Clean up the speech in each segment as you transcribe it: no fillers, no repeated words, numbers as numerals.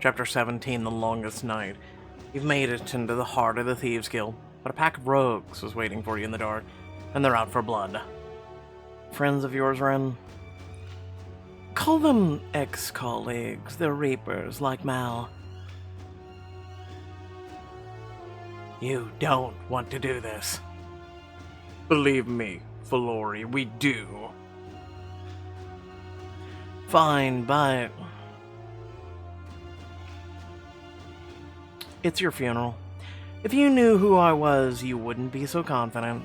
Chapter 17, The Longest Night. You've made it into the heart of the Thieves' Guild, but a pack of rogues was waiting for you in the dark, and they're out for blood. Friends of yours, Ren? Call them ex-colleagues. They're reapers, like Mal. You don't want to do this. Believe me, Valori, we do. Fine, but... it's your funeral. If you knew who I was, you wouldn't be so confident.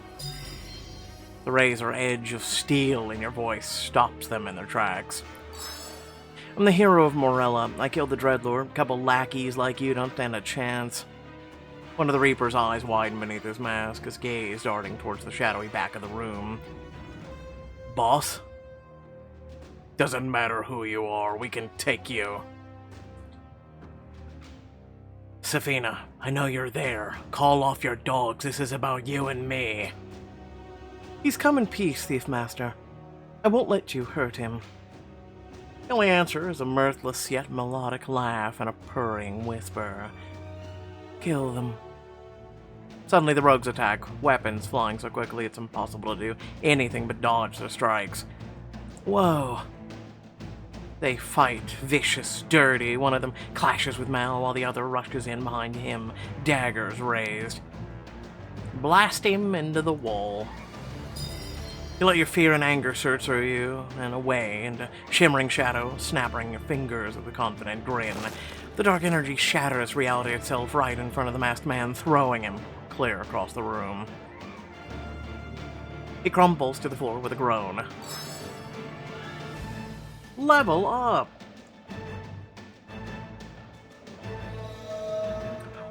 The razor edge of steel in your voice stops them in their tracks. I'm the hero of Morella. I killed the Dreadlord. A couple lackeys like you don't stand a chance. One of the Reaper's eyes widened beneath his mask, his gaze darting towards the shadowy back of the room. Boss? Doesn't matter who you are, we can take you. Safina, I know you're there. Call off your dogs, this is about you and me. He's come in peace, Thief Master. I won't let you hurt him. The only answer is a mirthless yet melodic laugh and a purring whisper. Kill them. Suddenly the rogues attack, weapons flying so quickly it's impossible to do anything but dodge their strikes. Whoa. They fight, vicious, dirty. One of them clashes with Mal while the other rushes in behind him, daggers raised. Blast him into the wall. You let your fear and anger surge through you and away into shimmering shadow, snapping your fingers with a confident grin. The dark energy shatters reality itself right in front of the masked man, throwing him clear across the room. He crumbles to the floor with a groan. Level up!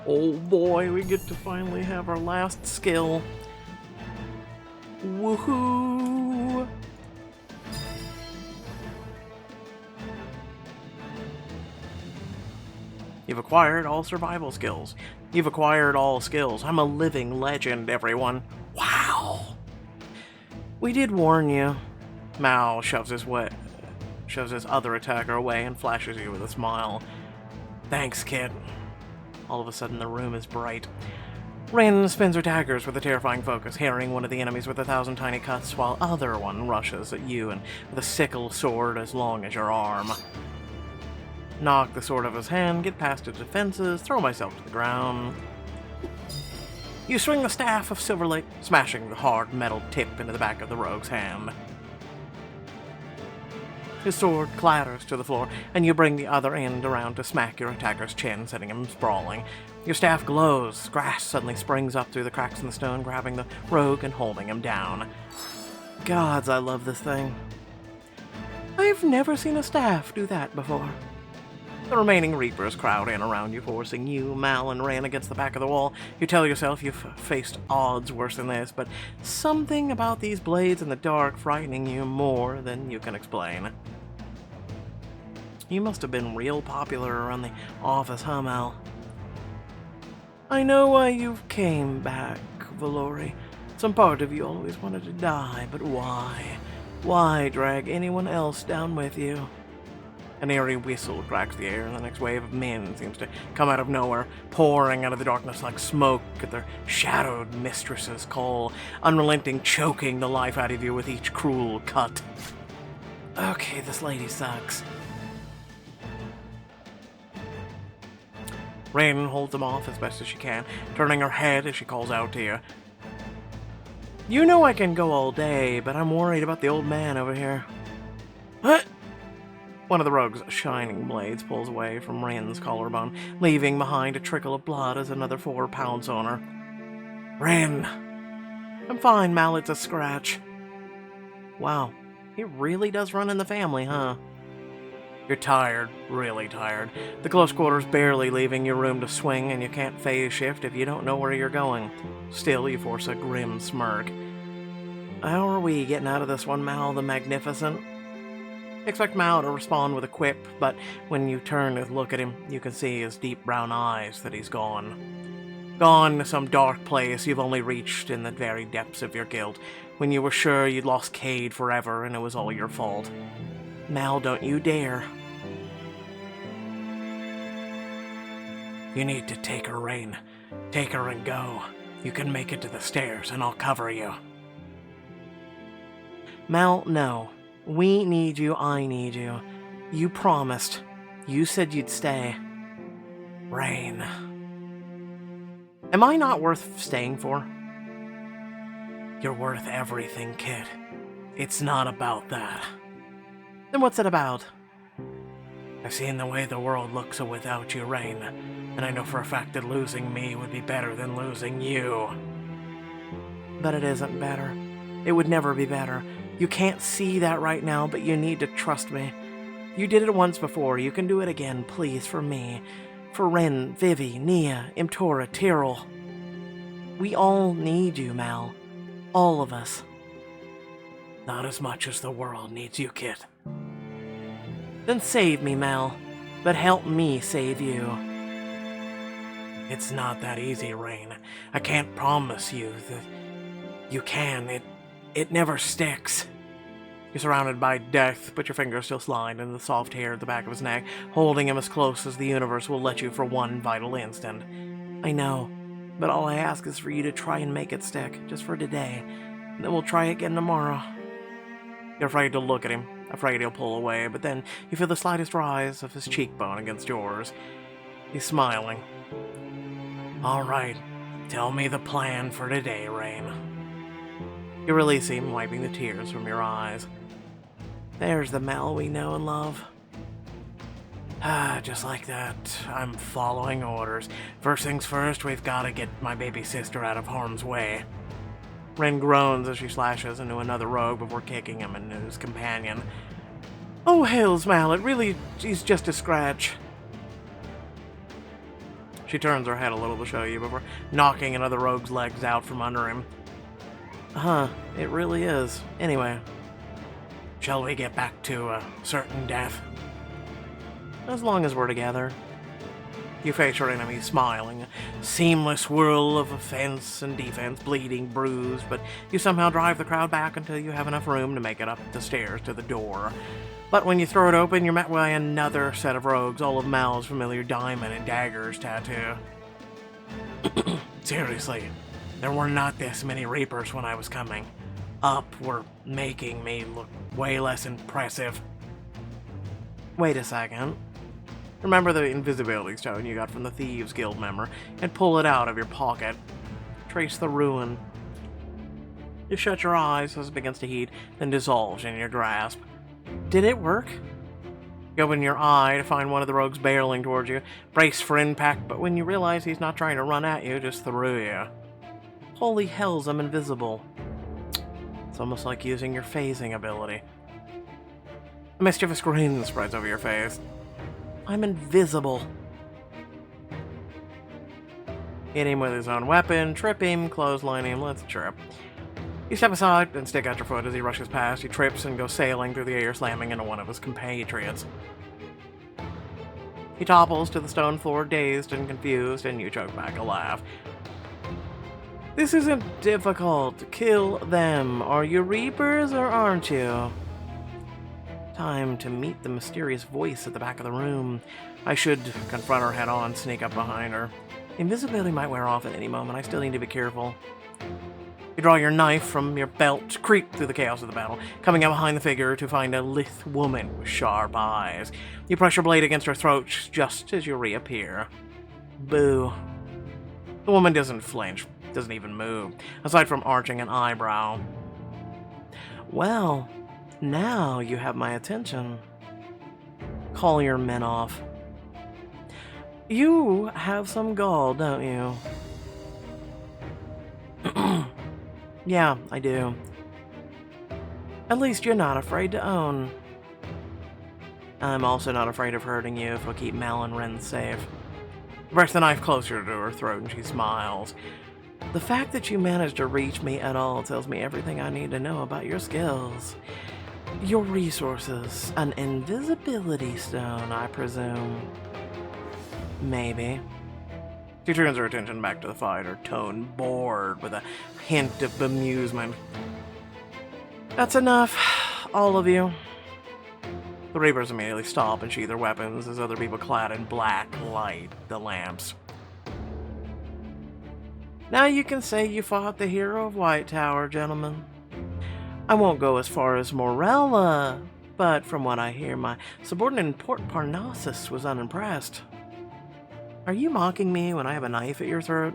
Oh boy, we get to finally have our last skill. Woohoo! You've acquired all survival skills. You've acquired all skills. I'm a living legend, everyone. Wow! We did warn you. Mal shoves his other attacker away and flashes you with a smile. Thanks, kid. All of a sudden, the room is bright. Ren spins her daggers with a terrifying focus, harrying one of the enemies with 1,000 tiny cuts, while other one rushes at you and with a sickle sword as long as your arm. Knock the sword out of his hand, get past his defenses, throw myself to the ground. You swing the staff of Silverlake, smashing the hard metal tip into the back of the rogue's hand. His sword clatters to the floor, and you bring the other end around to smack your attacker's chin, sending him sprawling. Your staff glows. Grass suddenly springs up through the cracks in the stone, grabbing the rogue and holding him down. Gods, I love this thing. I've never seen a staff do that before. The remaining Reapers crowd in around you, forcing you, Mal, and Ren against the back of the wall. You tell yourself you've faced odds worse than this, but something about these blades in the dark frightening you more than you can explain. You must have been real popular around the office, huh, Mal? I know why you came back, Valori. Some part of you always wanted to die, but why? Why drag anyone else down with you? An eerie whistle cracks the air, and the next wave of men seems to come out of nowhere, pouring out of the darkness like smoke at their shadowed mistress's call, unrelenting, choking the life out of you with each cruel cut. Okay, this lady sucks. Ren holds them off as best as she can, turning her head as she calls out to you. You know I can go all day, but I'm worried about the old man over here. What? One of the rogue's shining blades pulls away from Ren's collarbone, leaving behind a trickle of blood as another 4 pounds on her. Ren! I'm fine, Mal, it's a scratch. Wow, he really does run in the family, huh? You're tired, really tired. The close quarters barely leaving your room to swing, and you can't phase shift if you don't know where you're going. Still, you force a grim smirk. How are we getting out of this one, Mal the Magnificent? Expect Mal to respond with a quip, but when you turn to look at him, you can see his deep brown eyes that he's gone. Gone to some dark place you've only reached in the very depths of your guilt, when you were sure you'd lost Cade forever and it was all your fault. Mal, don't you dare. You need to take her, Rain. Take her and go. You can make it to the stairs, and I'll cover you. Mal, no. We need you, I need you. You promised. You said you'd stay. Rain. Am I not worth staying for? You're worth everything, kid. It's not about that. Then what's it about? I've seen the way the world looks without you, Rain, and I know for a fact that losing me would be better than losing you. But it isn't better. It would never be better. You can't see that right now, but you need to trust me. You did it once before. You can do it again, please, for me. For Ren, Vivi, Nia, Imtora, Tyrell. We all need you, Mal. All of us. Not as much as the world needs you, kid. Then save me, Mal. But help me save you. It's not that easy, Rain. I can't promise you that you can. It never sticks. You're surrounded by death, but your fingers still slide into the soft hair at the back of his neck, holding him as close as the universe will let you for one vital instant. I know, but all I ask is for you to try and make it stick, just for today. And then we'll try again tomorrow. You're afraid to look at him, afraid he'll pull away, but then you feel the slightest rise of his cheekbone against yours. He's smiling. All right, tell me the plan for today, Rain. You release him, wiping the tears from your eyes. There's the Mal we know and love. Just like that, I'm following orders. First things first, we've got to get my baby sister out of harm's way. Ren groans as she slashes into another rogue before kicking him into his companion. Oh, hells, Mal, it really is just a scratch. She turns her head a little to show you before knocking another rogue's legs out from under him. It really is. Anyway, shall we get back to a certain death? As long as we're together. You face your enemy smiling, a seamless whirl of offense and defense, bleeding, bruised, but you somehow drive the crowd back until you have enough room to make it up the stairs to the door. But when you throw it open, you're met by another set of rogues, all of Mal's familiar diamond and daggers tattoo. Seriously, there were not this many Reapers when I was coming. Up were making me look way less impressive. Wait a second. Remember the invisibility stone you got from the Thieves Guild member, and pull it out of your pocket. Trace the ruin. You shut your eyes as it begins to heat, then dissolves in your grasp. Did it work? You open your eye to find one of the rogues barreling towards you, brace for impact, but when you realize he's not trying to run at you, just through you. Holy hells, I'm invisible. It's almost like using your phasing ability. A mischievous grin spreads over your face. I'm invisible. Hit him with his own weapon, trip him, clothesline him, let's trip. You step aside and stick out your foot as he rushes past. He trips and goes sailing through the air, slamming into one of his compatriots. He topples to the stone floor, dazed and confused, and you choke back a laugh. This isn't difficult. Kill them. Are you Reapers or aren't you? Time to meet the mysterious voice at the back of the room. I should confront her head on, sneak up behind her. Invisibility might wear off at any moment. I still need to be careful. You draw your knife from your belt, creep through the chaos of the battle, coming up behind the figure to find a lithe woman with sharp eyes. You press your blade against her throat just as you reappear. Boo. The woman doesn't flinch, doesn't even move, aside from arching an eyebrow. Well, now you have my attention. Call your men off. You have some gall, don't you? Yeah, I do. At least you're not afraid to own. I'm also not afraid of hurting you if we'll keep Mal and Ren safe. Press the knife closer to her throat and she smiles. The fact that you managed to reach me at all tells me everything I need to know about your skills. Your resources. An invisibility stone, I presume. Maybe. She turns her attention back to the fight, her tone bored with a hint of bemusement. That's enough, all of you. The Reapers immediately stop and sheathe their weapons as other people clad in black light the lamps. Now you can say you fought the hero of White Tower, gentlemen. I won't go as far as Morella, but from what I hear, my subordinate in Port Parnassus was unimpressed. Are you mocking me when I have a knife at your throat?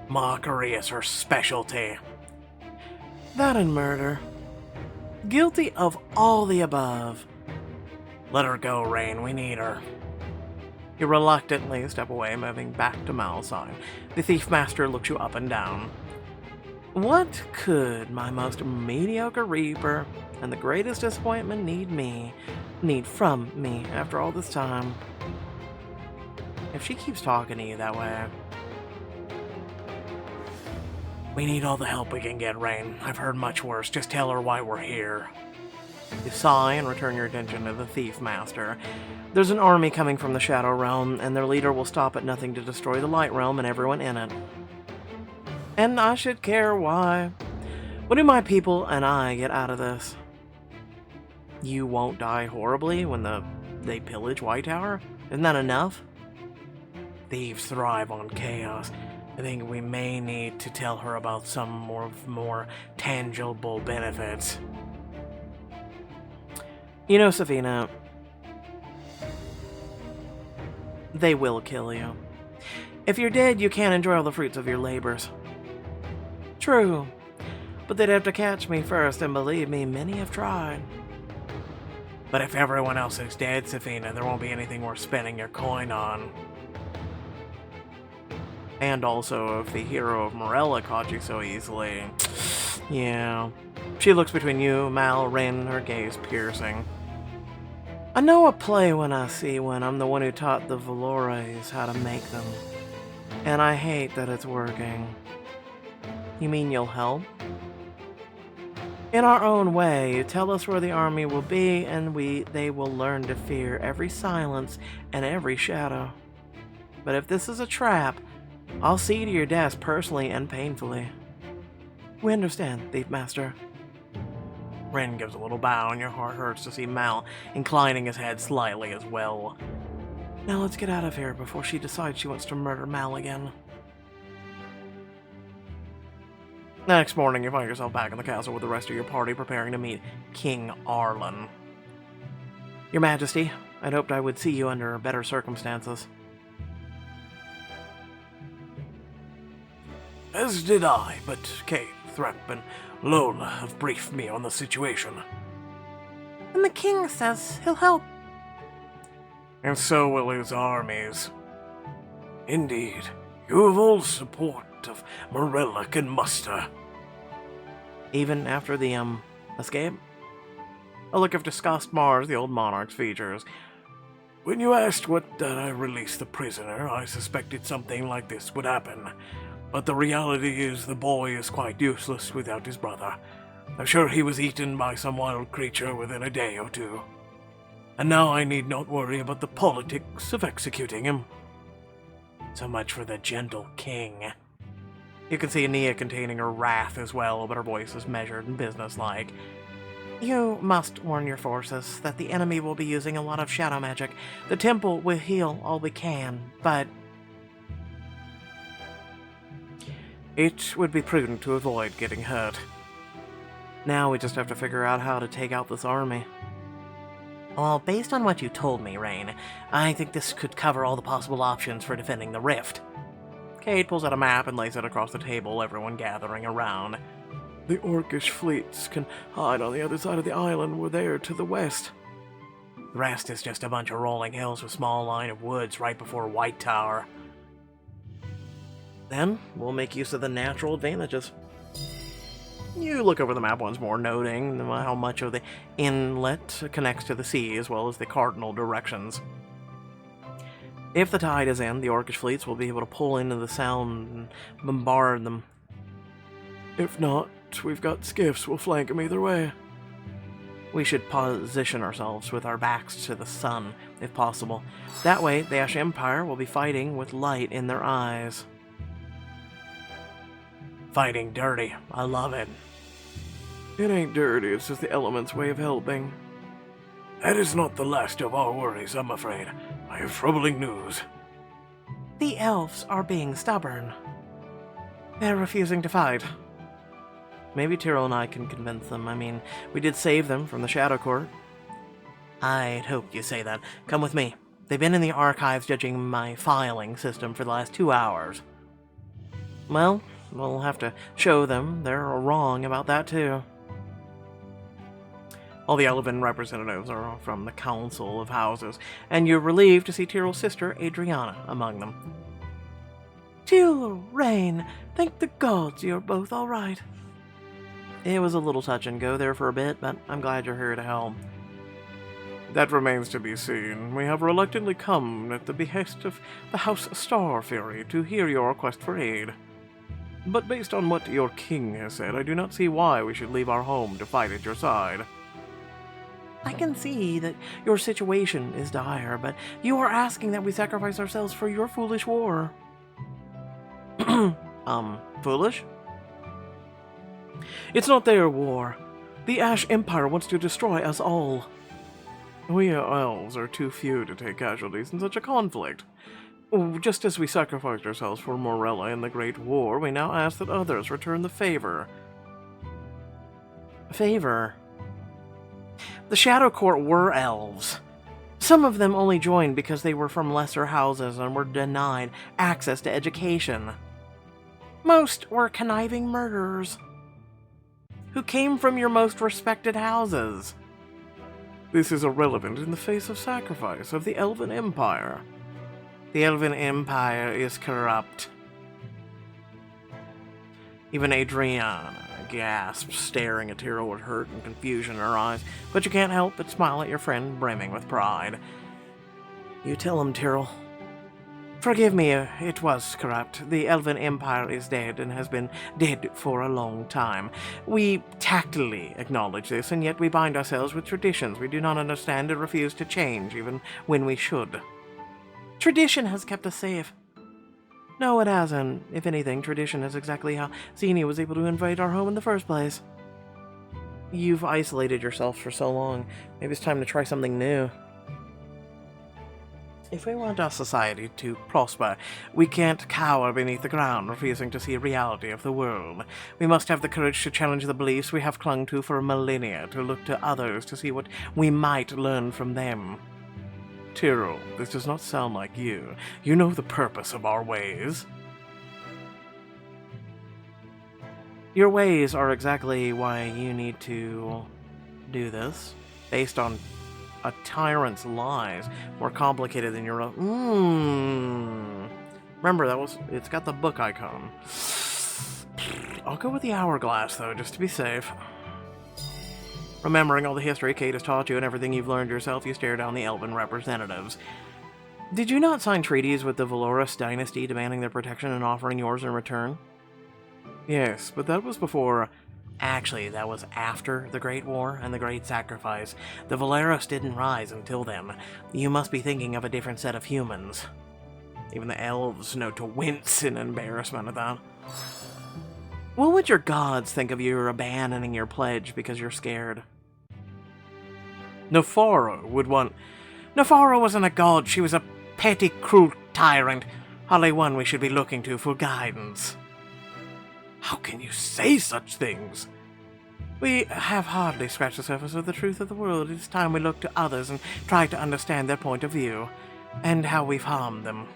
Mockery is her specialty. That and murder. Guilty of all the above. Let her go, Rain. We need her. You reluctantly step away, moving back to Mal's side. The Thief Master looks you up and down. What could my most mediocre reaper and the greatest disappointment need from me after all this time? If she keeps talking to you that way... We need all the help we can get, Rain. I've heard much worse. Just tell her why we're here. You sigh and return your attention to the Thief Master. There's an army coming from the Shadow Realm, and their leader will stop at nothing to destroy the Light Realm and everyone in it. And I should care why. What do my people and I get out of this? You won't die horribly when they pillage White Tower? Isn't that enough? Thieves thrive on chaos. I think we may need to tell her about some more tangible benefits. You know, Safina, they will kill you. If you're dead, you can't enjoy all the fruits of your labors. True, but they'd have to catch me first, and believe me, many have tried. But if everyone else is dead, Safina, there won't be anything worth spending your coin on. And also, if the hero of Morella caught you so easily... Yeah. She looks between you, Mal, Rin, her gaze piercing. I know a play when I see one. I'm the one who taught the Valores how to make them. And I hate that it's working. You mean you'll help? In our own way, you tell us where the army will be, and they will learn to fear every silence and every shadow. But if this is a trap, I'll see to your deaths personally and painfully. We understand, Thief Master. Ren gives a little bow, and your heart hurts to see Mal inclining his head slightly as well. Now let's get out of here before she decides she wants to murder Mal again. Next morning, you find yourself back in the castle with the rest of your party preparing to meet King Arlen. Your Majesty, I'd hoped I would see you under better circumstances. As did I, but Kate, Threp, and Lola have briefed me on the situation. And the king says he'll help. And so will his armies. Indeed, you have all support of Morella can muster. Even after the, escape? A look of disgust mars the old monarch's features. When you asked what I released the prisoner, I suspected something like this would happen. But the reality is the boy is quite useless without his brother. I'm sure he was eaten by some wild creature within a day or two. And now I need not worry about the politics of executing him. So much for the gentle king. You can see Ania containing her wrath as well, but her voice is measured and businesslike. You must warn your forces that the enemy will be using a lot of shadow magic. The temple will heal all we can, but... it would be prudent to avoid getting hurt. Now we just have to figure out how to take out this army. Well, based on what you told me, Rain, I think this could cover all the possible options for defending the rift. Kate pulls out a map and lays it across the table, everyone gathering around. The Orcish fleets can hide on the other side of the island. We're there to the west. The rest is just a bunch of rolling hills with a small line of woods right before White Tower. Then, we'll make use of the natural advantages. You look over the map once more, noting how much of the inlet connects to the sea, as well as the cardinal directions. If the tide is in, the Orcish fleets will be able to pull into the sound and bombard them. If not, we've got skiffs, we'll flank them either way. We should position ourselves with our backs to the sun, if possible. That way, the Ash Empire will be fighting with light in their eyes. Fighting dirty. I love it. It ain't dirty, it's just the elements' way of helping. That is not the last of our worries, I'm afraid. I have troubling news. The elves are being stubborn. They're refusing to fight. Maybe Tyrell and I can convince them. I mean, we did save them from the Shadow Court. I'd hope you say that. Come with me. They've been in the archives judging my filing system for the last 2 hours. Well, we'll have to show them they're wrong about that too. All the elven representatives are from the Council of Houses, and you're relieved to see Tyrell's sister, Adriana, among them. Tyrell, Rain, thank the gods you're both all right. It was a little touch and go there for a bit, but I'm glad you're here to help. That remains to be seen. We have reluctantly come at the behest of the House Starfury to hear your request for aid. But based on what your king has said, I do not see why we should leave our home to fight at your side. I can see that your situation is dire, but you are asking that we sacrifice ourselves for your foolish war. Foolish? It's not their war. The Ash Empire wants to destroy us all. We elves are too few to take casualties in such a conflict. Just as we sacrificed ourselves for Morella in the Great War, we now ask that others return the favor. Favor? The Shadow Court were elves. Some of them only joined because they were from lesser houses and were denied access to education. Most were conniving murderers who came from your most respected houses. This is irrelevant in the face of sacrifice of the Elven Empire. The Elven Empire is corrupt. Even Adriana gasps, staring at Tyrell with hurt and confusion in her eyes, but you can't help but smile at your friend, brimming with pride. You tell him, Tyrell. Forgive me, it was corrupt. The Elven Empire is dead and has been dead for a long time. We tactily acknowledge this, and yet we bind ourselves with traditions we do not understand and refuse to change, even when we should. Tradition has kept us safe. No, it hasn't. If anything, tradition is exactly how Xenia was able to invade our home in the first place. You've isolated yourself for so long. Maybe it's time to try something new. If we want our society to prosper, we can't cower beneath the ground, refusing to see the reality of the world. We must have the courage to challenge the beliefs we have clung to for millennia, to look to others to see what we might learn from them. Tyrell, this does not sound like you. You know the purpose of our ways. Your ways are exactly why you need to do this, based on a tyrant's lies, more complicated than your own. Remember, it's got the book icon. I'll go with the hourglass, though, just to be safe. Remembering all the history Kate has taught you and everything you've learned yourself, you stare down the elven representatives. Did you not sign treaties with the Valoris dynasty demanding their protection and offering yours in return? Yes, but that was before... Actually, that was after the Great War and the Great Sacrifice. The Valeros didn't rise until then. You must be thinking of a different set of humans. Even the elves know to wince in embarrassment at that. What would your gods think of you abandoning your pledge because you're scared? Nefaro would want... Nefaro wasn't a god, she was a petty, cruel tyrant. Hardly one we should be looking to for guidance. How can you say such things? We have hardly scratched the surface of the truth of the world. It's time we look to others and try to understand their point of view, and how we've harmed them.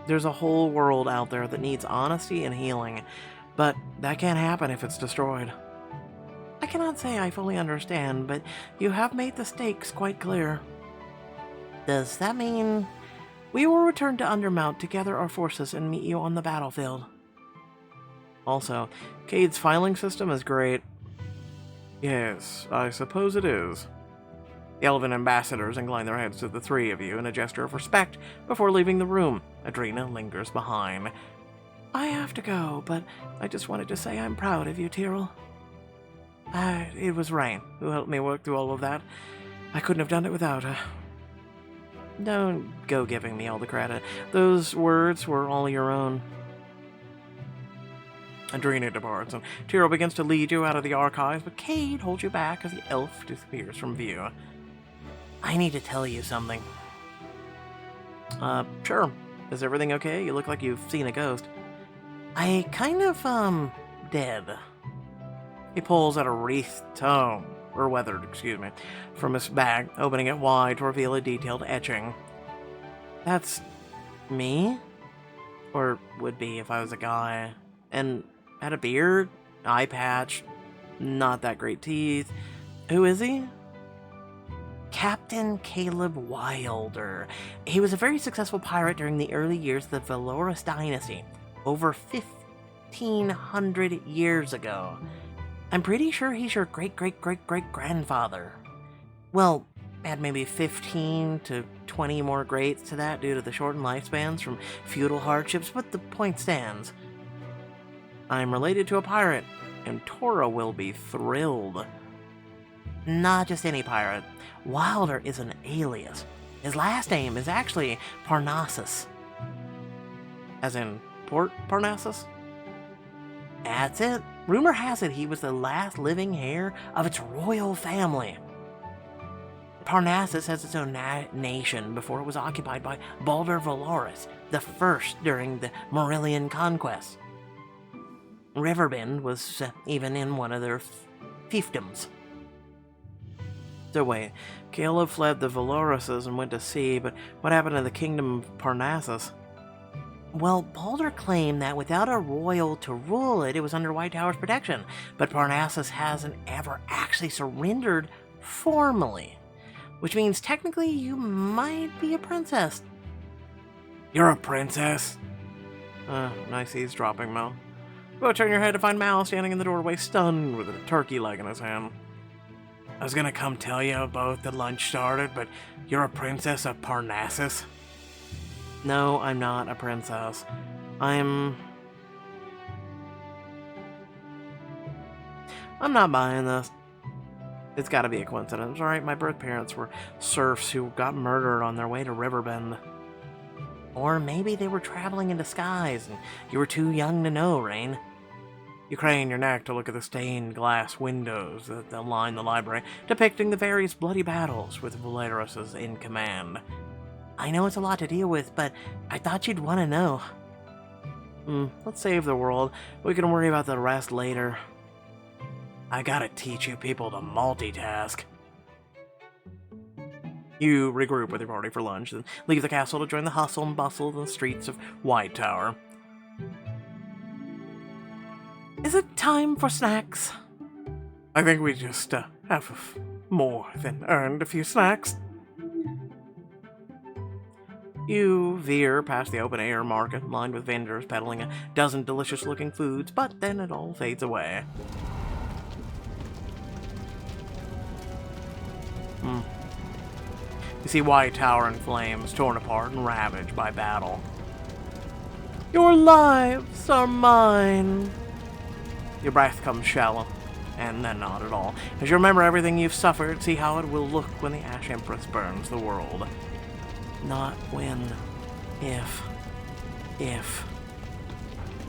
There's a whole world out there that needs honesty and healing, but that can't happen if it's destroyed. I cannot say I fully understand, but you have made the stakes quite clear. Does that mean we will return to Undermount to gather our forces and meet you on the battlefield? Also, Cade's filing system is great. Yes, I suppose it is. The elven ambassadors incline their heads to the three of you in a gesture of respect before leaving the room. Adrena lingers behind. I have to go, but I just wanted to say I'm proud of you, Tyrell. It was Rain who helped me work through all of that. I couldn't have done it without her. Don't go giving me all the credit. Those words were all your own. Adrena departs, and Tyrell begins to lead you out of the archives, but Cade holds you back as the elf disappears from view. I need to tell you something. Sure. Is everything okay? You look like you've seen a ghost. I kind of, dead. He pulls out a wreathed tome, or weathered, excuse me, from his bag, opening it wide to reveal a detailed etching. That's me? Or would be if I was a guy. And had a beard, eye patch, not that great teeth. Who is he? Captain Caleb Wilder. He was a very successful pirate during the early years of the Valorous dynasty, over 1,500 years ago. I'm pretty sure he's your great-great-great-great-grandfather. Well, add maybe 15 to 20 more greats to that due to the shortened lifespans from feudal hardships, but the point stands. I'm related to a pirate, and Tora will be thrilled. Not just any pirate. Wilder is an alias. His last name is actually Parnassus. As in Port Parnassus? That's it. Rumor has it he was the last living heir of its royal family. Parnassus has its own nation before it was occupied by Baldur Valorous, the first during the Maurilian conquest. Riverbend was even in one of their fiefdoms. So wait, Caleb fled the Valoruses and went to sea, but what happened to the kingdom of Parnassus? Well, Baldur claimed that without a royal to rule it, it was under White Tower's protection, but Parnassus hasn't ever actually surrendered formally, which means technically you might be a princess. You're a princess? Nice eavesdropping, Mel. Go turn your head to find Mal standing in the doorway, stunned with a turkey leg in his hand. I was gonna come tell you both that lunch started, but you're a princess of Parnassus? No, I'm not a princess. I'm not buying this. It's gotta be a coincidence, right? My birth parents were serfs who got murdered on their way to Riverbend. Or maybe they were traveling in disguise and you were too young to know, Rain. You crane your neck to look at the stained glass windows that line the library, depicting the various bloody battles with Valorous in command. I know it's a lot to deal with, but I thought you'd want to know. Let's save the world. We can worry about the rest later. I gotta teach you people to multitask. You regroup with your party for lunch, then leave the castle to join the hustle and bustle of the streets of White Tower. Is it time for snacks? I think we just have more than earned a few snacks. You veer past the open-air market, lined with vendors peddling a dozen delicious-looking foods, but then it all fades away. You see White Tower in flames, torn apart and ravaged by battle. Your lives are mine. Your breath comes shallow, and then not at all. As you remember everything you've suffered, see how it will look when the Ash Empress burns the world. Not when, if.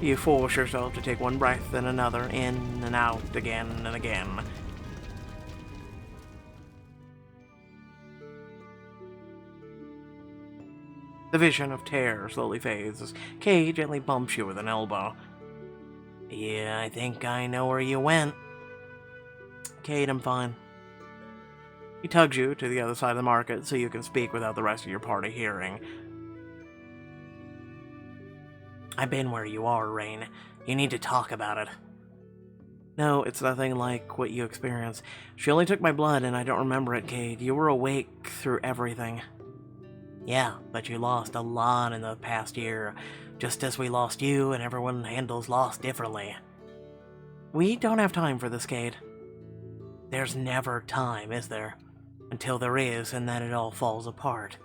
You force yourself to take one breath and another, in and out, again and again. The vision of terror slowly fades as Kay gently bumps you with an elbow. Yeah, I think I know where you went. Kate, I'm fine. He tugs you to the other side of the market so you can speak without the rest of your party hearing. I've been where you are, Rain. You need to talk about it. No, it's nothing like what you experienced. She only took my blood and I don't remember it, Cade. You were awake through everything. Yeah, but you lost a lot in the past year, just as we lost you and everyone handles loss differently. We don't have time for this, Cade. There's never time, is there? Until there is, and then it all falls apart.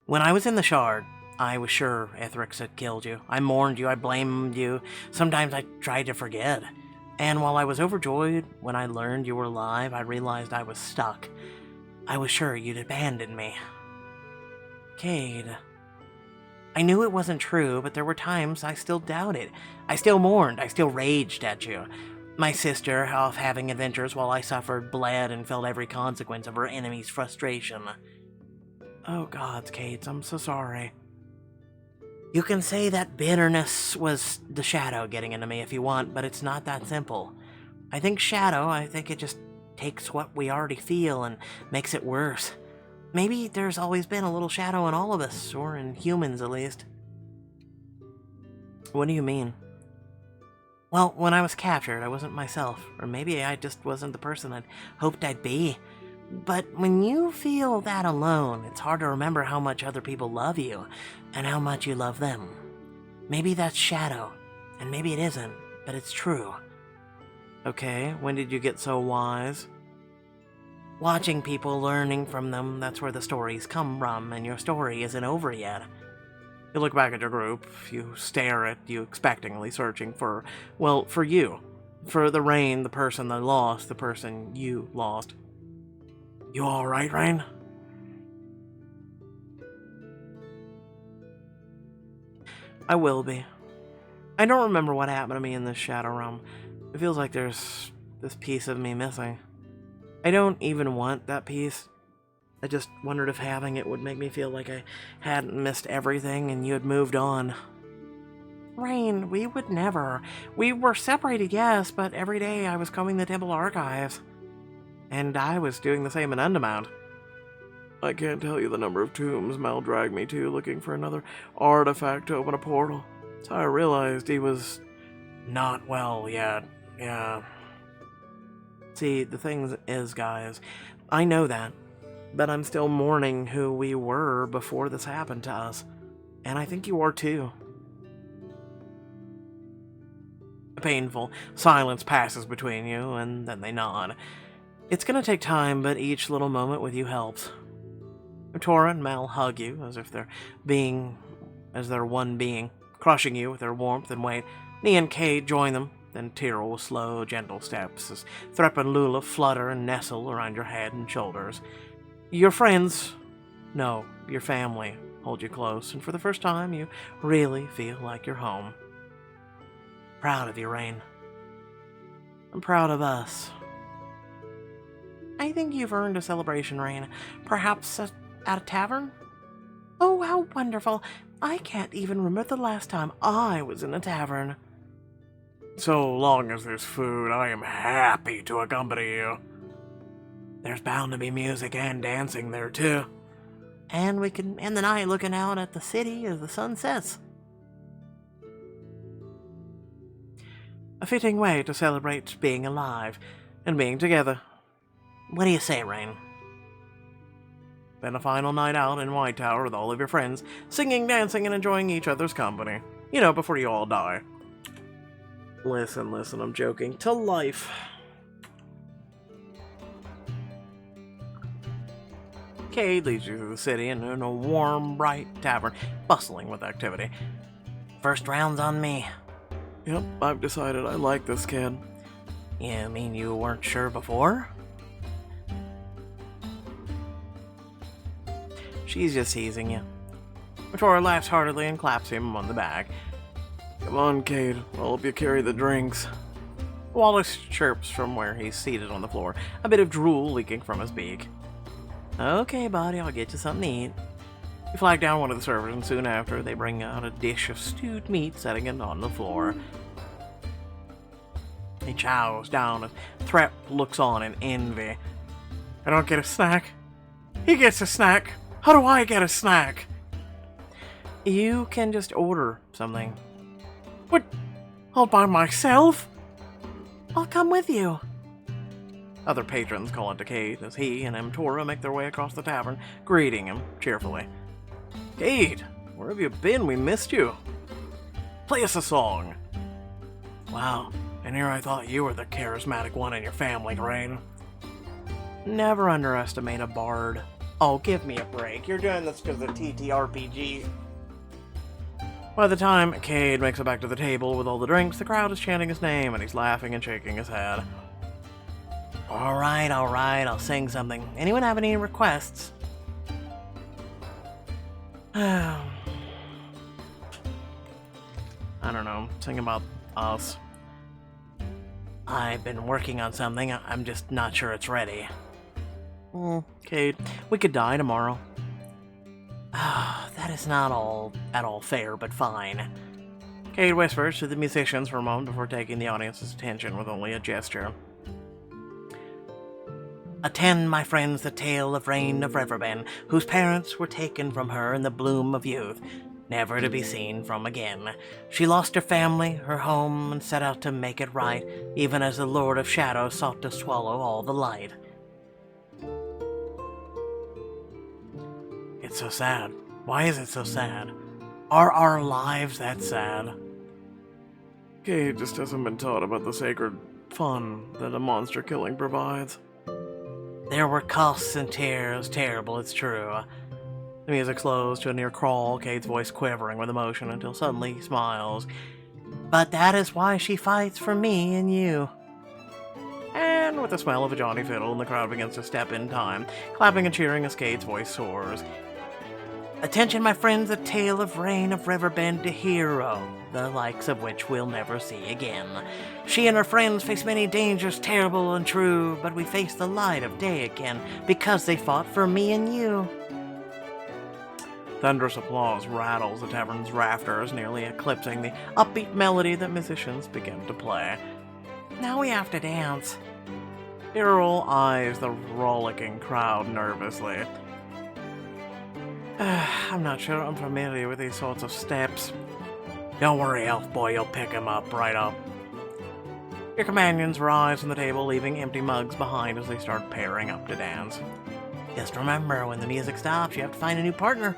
When I was in the Shard, I was sure Ethrix had killed you. I mourned you, I blamed you. Sometimes I tried to forget. And while I was overjoyed when I learned you were alive, I realized I was stuck. I was sure you'd abandoned me. Cade. I knew it wasn't true, but there were times I still doubted. I still mourned, I still raged at you. My sister, off having adventures while I suffered, bled, and felt every consequence of her enemy's frustration. Oh gods, Cade, I'm so sorry. You can say that bitterness was the shadow getting into me if you want, but it's not that simple. I think it just takes what we already feel and makes it worse. Maybe there's always been a little shadow in all of us, or in humans at least. What do you mean? Well, when I was captured, I wasn't myself, or maybe I just wasn't the person I'd hoped I'd be. But when you feel that alone, it's hard to remember how much other people love you, and how much you love them. Maybe that's shadow, and maybe it isn't, but it's true. Okay, when did you get so wise? Watching people, learning from them, that's where the stories come from, and your story isn't over yet. You look back at your group, you stare at you expectantly, searching for you. For the Rain, the person that lost, the person you lost. You alright, Rain? I will be. I don't remember what happened to me in this shadow realm. It feels like there's this piece of me missing. I don't even want that piece. I just wondered if having it would make me feel like I hadn't missed everything and you had moved on. Rain, we would never. We were separated, yes, but every day I was combing the temple archives. And I was doing the same in Undermount. I can't tell you the number of tombs Mel dragged me to looking for another artifact to open a portal. That's how I realized he was not well yet. Yeah. See, the thing is, guys, I know that, but I'm still mourning who we were before this happened to us. And I think you are too. A painful silence passes between you, and then they nod. It's gonna take time, but each little moment with you helps. Tora and Mel hug you as if they're one being, crushing you with their warmth and weight. Nia and Cade join them, then Tyrell with slow, gentle steps as Threp and Lula flutter and nestle around your head and shoulders. Your friends, no, your family, hold you close, and for the first time, you really feel like you're home. Proud of you, Rain. I'm proud of us. I think you've earned a celebration, Rain. Perhaps at a tavern? Oh, how wonderful. I can't even remember the last time I was in a tavern. So long as there's food, I am happy to accompany you. There's bound to be music and dancing there, too. And we can end the night looking out at the city as the sun sets. A fitting way to celebrate being alive and being together. What do you say, Rain? Then a final night out in White Tower with all of your friends, singing, dancing, and enjoying each other's company. You know, before you all die. Listen, I'm joking. To life. Cade leads you through the city and in a warm, bright tavern, bustling with activity. First round's on me. Yep, I've decided I like this kid. You mean you weren't sure before? She's just teasing you. Tora laughs heartily and claps him on the back. Come on, Cade. I'll help you carry the drinks. Wallace chirps from where he's seated on the floor, a bit of drool leaking from his beak. Okay, buddy, I'll get you something to eat. You flag down one of the servers, and soon after, they bring out a dish of stewed meat, setting it on the floor. He chows down as Threp looks on in envy. I don't get a snack. He gets a snack. How do I get a snack? You can just order something. What? All by myself? I'll come with you. Other patrons call out to Cade as he and Tora make their way across the tavern, greeting him cheerfully. Cade, where have you been? We missed you. Play us a song. Wow, and here I thought you were the charismatic one in your family, Rain. Never underestimate a bard. Oh, give me a break. You're doing this because of TTRPG. By the time Cade makes it back to the table with all the drinks, the crowd is chanting his name and he's laughing and shaking his head. Alright, I'll sing something. Anyone have any requests? I don't know, sing about us. I've been working on something, I'm just not sure it's ready. Cade, we could die tomorrow. That is not at all fair, but fine. Cade whispers to the musicians for a moment before taking the audience's attention with only a gesture. Attend, my friends, the tale of Reign of Riverbend, whose parents were taken from her in the bloom of youth, never to be seen from again. She lost her family, her home, and set out to make it right, even as the Lord of Shadow sought to swallow all the light. It's so sad. Why is it so sad? Are our lives that sad? Cade just hasn't been taught about the sacred fun that a monster killing provides. There were coughs and tears, terrible, it's true. The music slows to a near crawl, Cade's voice quivering with emotion until suddenly he smiles. But that is why she fights for me and you. And with the smell of a Johnny fiddle, and the crowd begins to step in time, clapping and cheering as Cade's voice soars. Attention, my friends, a tale of Reign of Riverbend to hero, the likes of which we'll never see again. She and her friends face many dangers, terrible and true, but we face the light of day again, because they fought for me and you. Thunderous applause rattles the tavern's rafters, nearly eclipsing the upbeat melody that musicians begin to play. Now we have to dance. Earl eyes the rollicking crowd nervously. I'm not sure I'm familiar with these sorts of steps. Don't worry, elf boy, you'll pick him up right up. Your companions rise from the table, leaving empty mugs behind as they start pairing up to dance. Just remember, when the music stops, you have to find a new partner.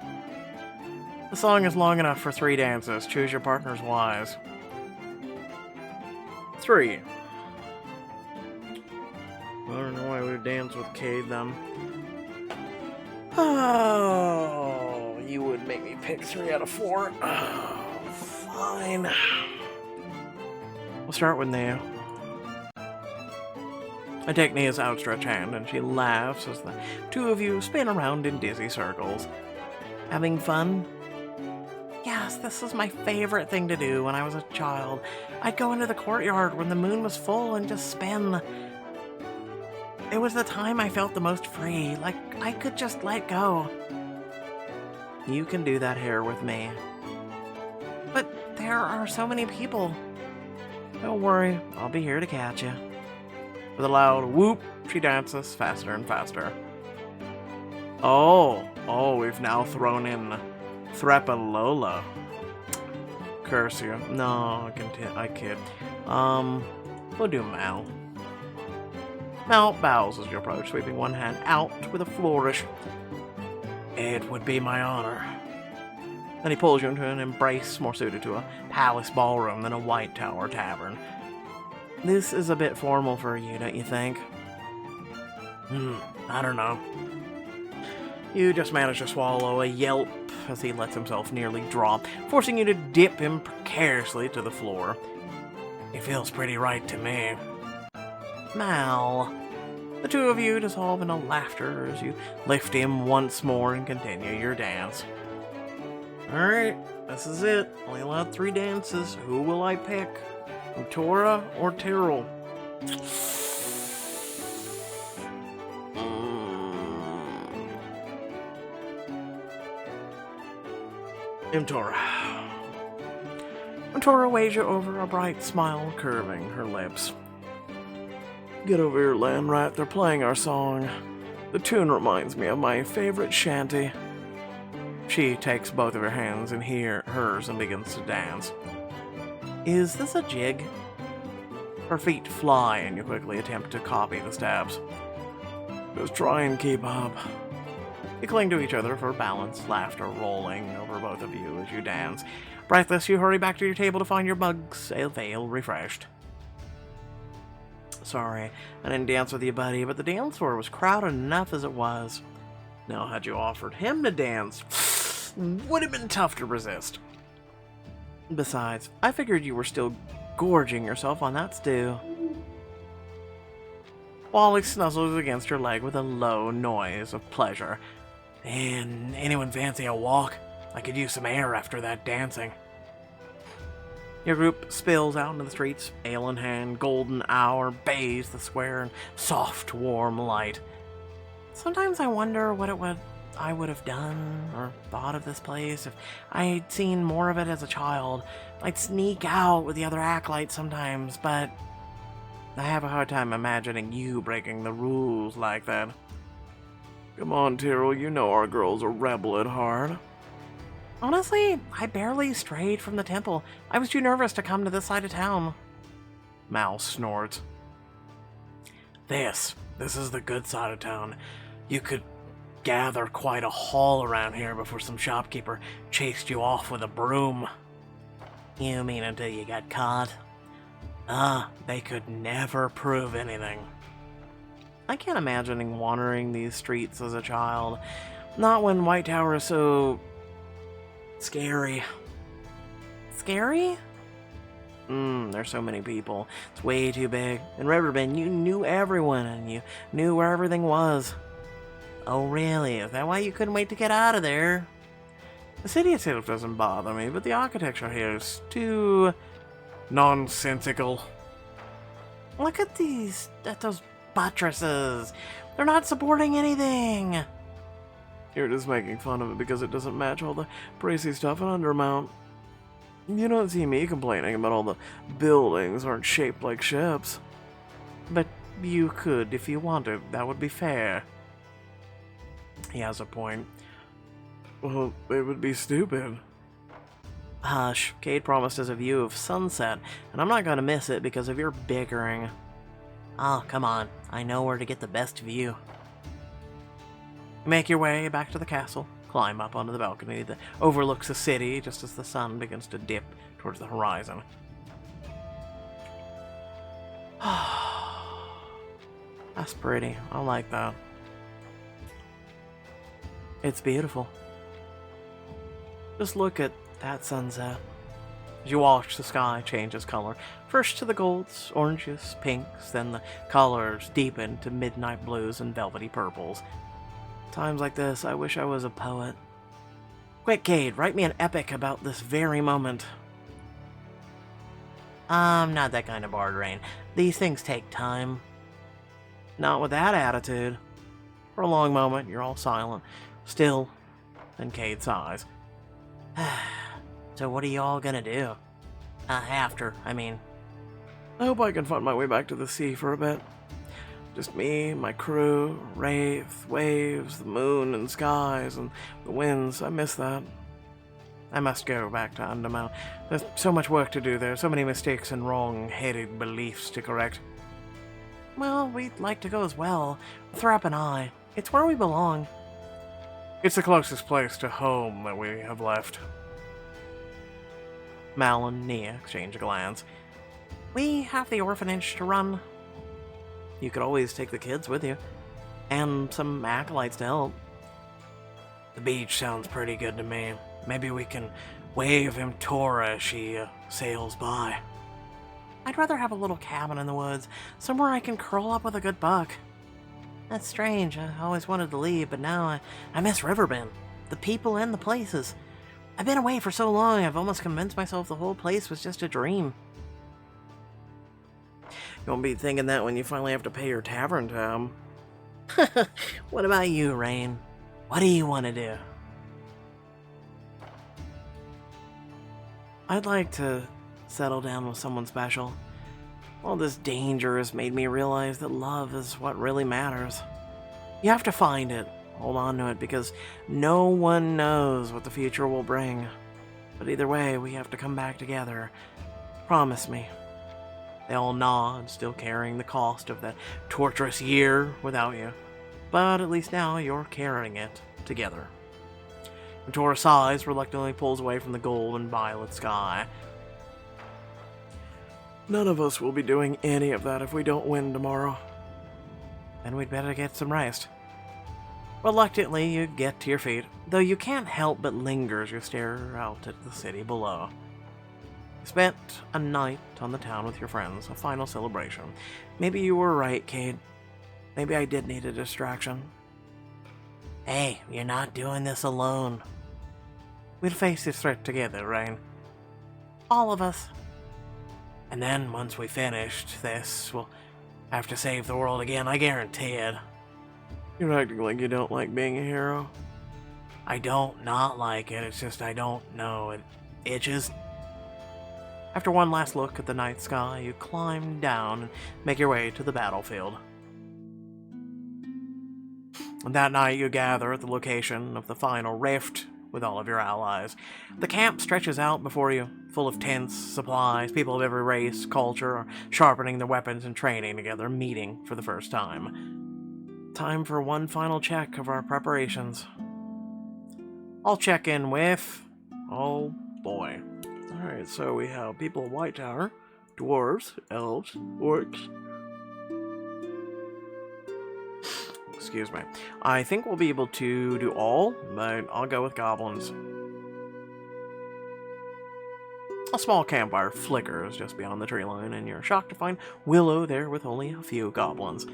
The song is long enough for 3 dances. Choose your partners wise. 3. I don't know why we would dance with Cade then. Oh, you would make me pick 3 out of 4. Oh, fine. We'll start with Nia. I take Nia's outstretched hand, and she laughs as the 2 of you spin around in dizzy circles. Having fun? Yes, this was my favorite thing to do when I was a child. I'd go into the courtyard when the moon was full and just spin. It was the time I felt the most free, like I could just let go. You can do that here with me. But there are so many people. Don't worry, I'll be here to catch you. With a loud whoop, she dances faster and faster. Oh, we've now thrown in Threpalola. Curse you. No, I kid. We'll do Mal. Mal bows as you approach, sweeping one hand out with a flourish. It would be my honor. Then he pulls you into an embrace more suited to a palace ballroom than a White Tower tavern. This is a bit formal for you, don't you think? I don't know. You just manage to swallow a yelp as he lets himself nearly drop, forcing you to dip him precariously to the floor. It feels pretty right to me. Mal. The 2 of you dissolve into laughter as you lift him once more and continue your dance. Alright, this is it. Only allowed 3 dances. Who will I pick? Tora or Tyrrell? Imtora. Imtora waves you over, a bright smile curving her lips. Get over here, Landrat. They're playing our song. The tune reminds me of my favorite shanty. She takes both of her hands in hers and begins to dance. Is this a jig? Her feet fly and you quickly attempt to copy the steps. Just try and keep up. You cling to each other for balance, laughter rolling over both of you as you dance. Breathless, you hurry back to your table to find your bugs veil refreshed. Sorry, I didn't dance with you, buddy, but the dance floor was crowded enough as it was. Now, had you offered him to dance, would have been tough to resist. Besides, I figured you were still gorging yourself on that stew. Wally snuzzles against your leg with a low noise of pleasure. And anyone fancy a walk? I could use some air after that dancing. Your group spills out into the streets, ale in hand, golden hour bathes the square in soft, warm light. Sometimes I wonder what it would I would have done or thought of this place if I had seen more of it as a child. I'd sneak out with the other acolytes sometimes, but I have a hard time imagining you breaking the rules like that. Come on, Tyrrell, you know our girl's a rebel at heart. Honestly, I barely strayed from the temple. I was too nervous to come to this side of town. Mal snorts. This is the good side of town. You could gather quite a haul around here before some shopkeeper chased you off with a broom. You mean until you got caught? They could never prove anything. I can't imagine wandering these streets as a child. Not when White Tower is so scary. Scary? There's so many people. It's way too big. In Riverbend, you knew everyone and you knew where everything was. Oh, really? Is that why you couldn't wait to get out of there? The city itself doesn't bother me, but the architecture here is too nonsensical. Look at those buttresses. They're not supporting anything. You're just making fun of it because it doesn't match all the pricey stuff in Undermount. You don't see me complaining about all the buildings aren't shaped like ships. But you could if you wanted. That would be fair. He has a point. Well, it would be stupid. Hush. Cade promised us a view of sunset, and I'm not going to miss it because of your bickering. Oh, come on. I know where to get the best view. Make your way back to the castle. Climb up onto the balcony that overlooks the city just as the sun begins to dip towards the horizon. That's pretty. I like that. It's beautiful. Just look at that sunset. As you watch the sky change its color, first to the golds, oranges, pinks, then the colors deepen to midnight blues and velvety purples. Times like this, I wish I was a poet. Quick, Cade, write me an epic about this very moment. I'm not that kind of bard, Rain. These things take time. Not with that attitude. For a long moment, you're all silent. Still, then Cade sighs. So what are you all gonna do? After, I mean. I hope I can find my way back to the sea for a bit. Just me, my crew, Wraith, waves, the moon and skies, and the winds. I miss that. I must go back to Undermount. There's so much work to do there, so many mistakes and wrong-headed beliefs to correct. Well, we'd like to go as well. Thrap and I. It's where we belong. It's the closest place to home that we have left. Mal and Nia exchange a glance. We have the orphanage to run. You could always take the kids with you. And some acolytes to help. The beach sounds pretty good to me. Maybe we can wave him Tora as she sails by. I'd rather have a little cabin in the woods, somewhere I can curl up with a good buck. That's strange. I always wanted to leave, but now I miss Riverbend. The people and the places. I've been away for so long, I've almost convinced myself the whole place was just a dream. You won't be thinking that when you finally have to pay your tavern tab. What about you, Rain? What do you want to do? I'd like to settle down with someone special. All this danger has made me realize that love is what really matters. You have to find it, hold on to it, because no one knows what the future will bring. But either way, we have to come back together. Promise me. They all nod, still carrying the cost of that torturous year without you. But at least now you're carrying it together. And Tora sighs, reluctantly pulls away from the gold and violet sky. None of us will be doing any of that if we don't win tomorrow. Then we'd better get some rest. Reluctantly, you get to your feet, though you can't help but linger as you stare out at the city below. You spent a night on the town with your friends, a final celebration. Maybe you were right, Cade. Maybe I did need a distraction. Hey, you're not doing this alone. We'll face this threat together, Rain. All of us. And then, once we finished this, we'll have to save the world again, I guarantee it. You're acting like you don't like being a hero. I don't not like it, it's just I don't know. It itches. After one last look at the night sky, you climb down and make your way to the battlefield. And that night you gather at the location of the final rift with all of your allies. The camp stretches out before you, full of tents, supplies, people of every race, culture, are sharpening their weapons and training together, meeting for the first time. Time for one final check of our preparations. I'll check in with... oh boy. Alright, so we have people of White Tower, dwarves, elves, orcs. Excuse me. I think we'll be able to do all, but I'll go with goblins. A small campfire flickers just beyond the tree line, and you're shocked to find Willow there with only a few goblins.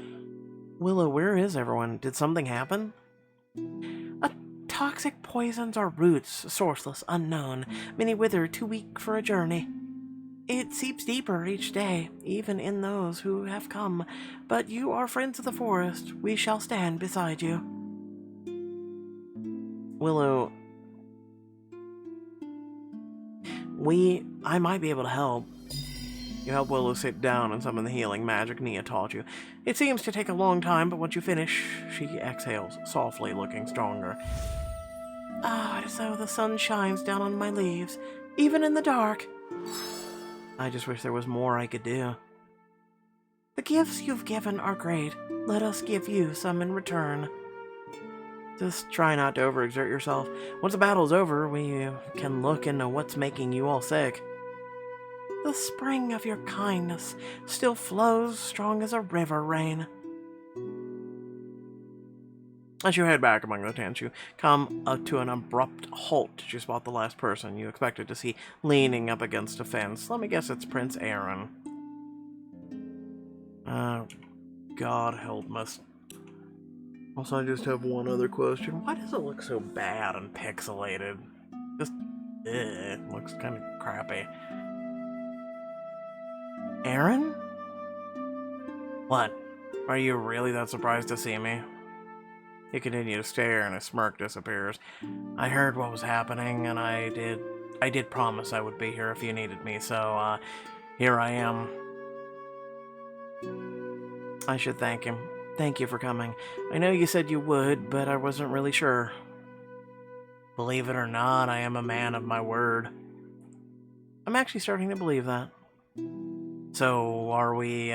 Willow, where is everyone? Did something happen? A toxic poisons our roots, sourceless, unknown. Many wither, too weak for a journey. It seeps deeper each day, even in those who have come. But you are friends of the forest. We shall stand beside you. Willow, I might be able to help. You help Willow sit down and summon the healing magic Nia taught you. It seems to take a long time, but once you finish, she exhales, softly looking stronger. Ah, it is though the sun shines down on my leaves, even in the dark. I just wish there was more I could do. The gifts you've given are great. Let us give you some in return. Just try not to overexert yourself. Once the battle's over, we can look into what's making you all sick. The spring of your kindness still flows strong as a river, Rain. As you head back among the tents, you come up to an abrupt halt as you spot the last person you expected to see leaning up against a fence. Let me guess it's Prince Aaron. God help us. Also, I just have one other question. Why does it look so bad and pixelated? Just, it looks kind of crappy. Aaron? What? Are you really that surprised to see me? You continue to stare and a smirk disappears. I heard what was happening and I did promise I would be here if you needed me, so here I am. I should thank him. Thank you for coming. I know you said you would, but I wasn't really sure. Believe it or not, I am a man of my word. I'm actually starting to believe that. So, are we,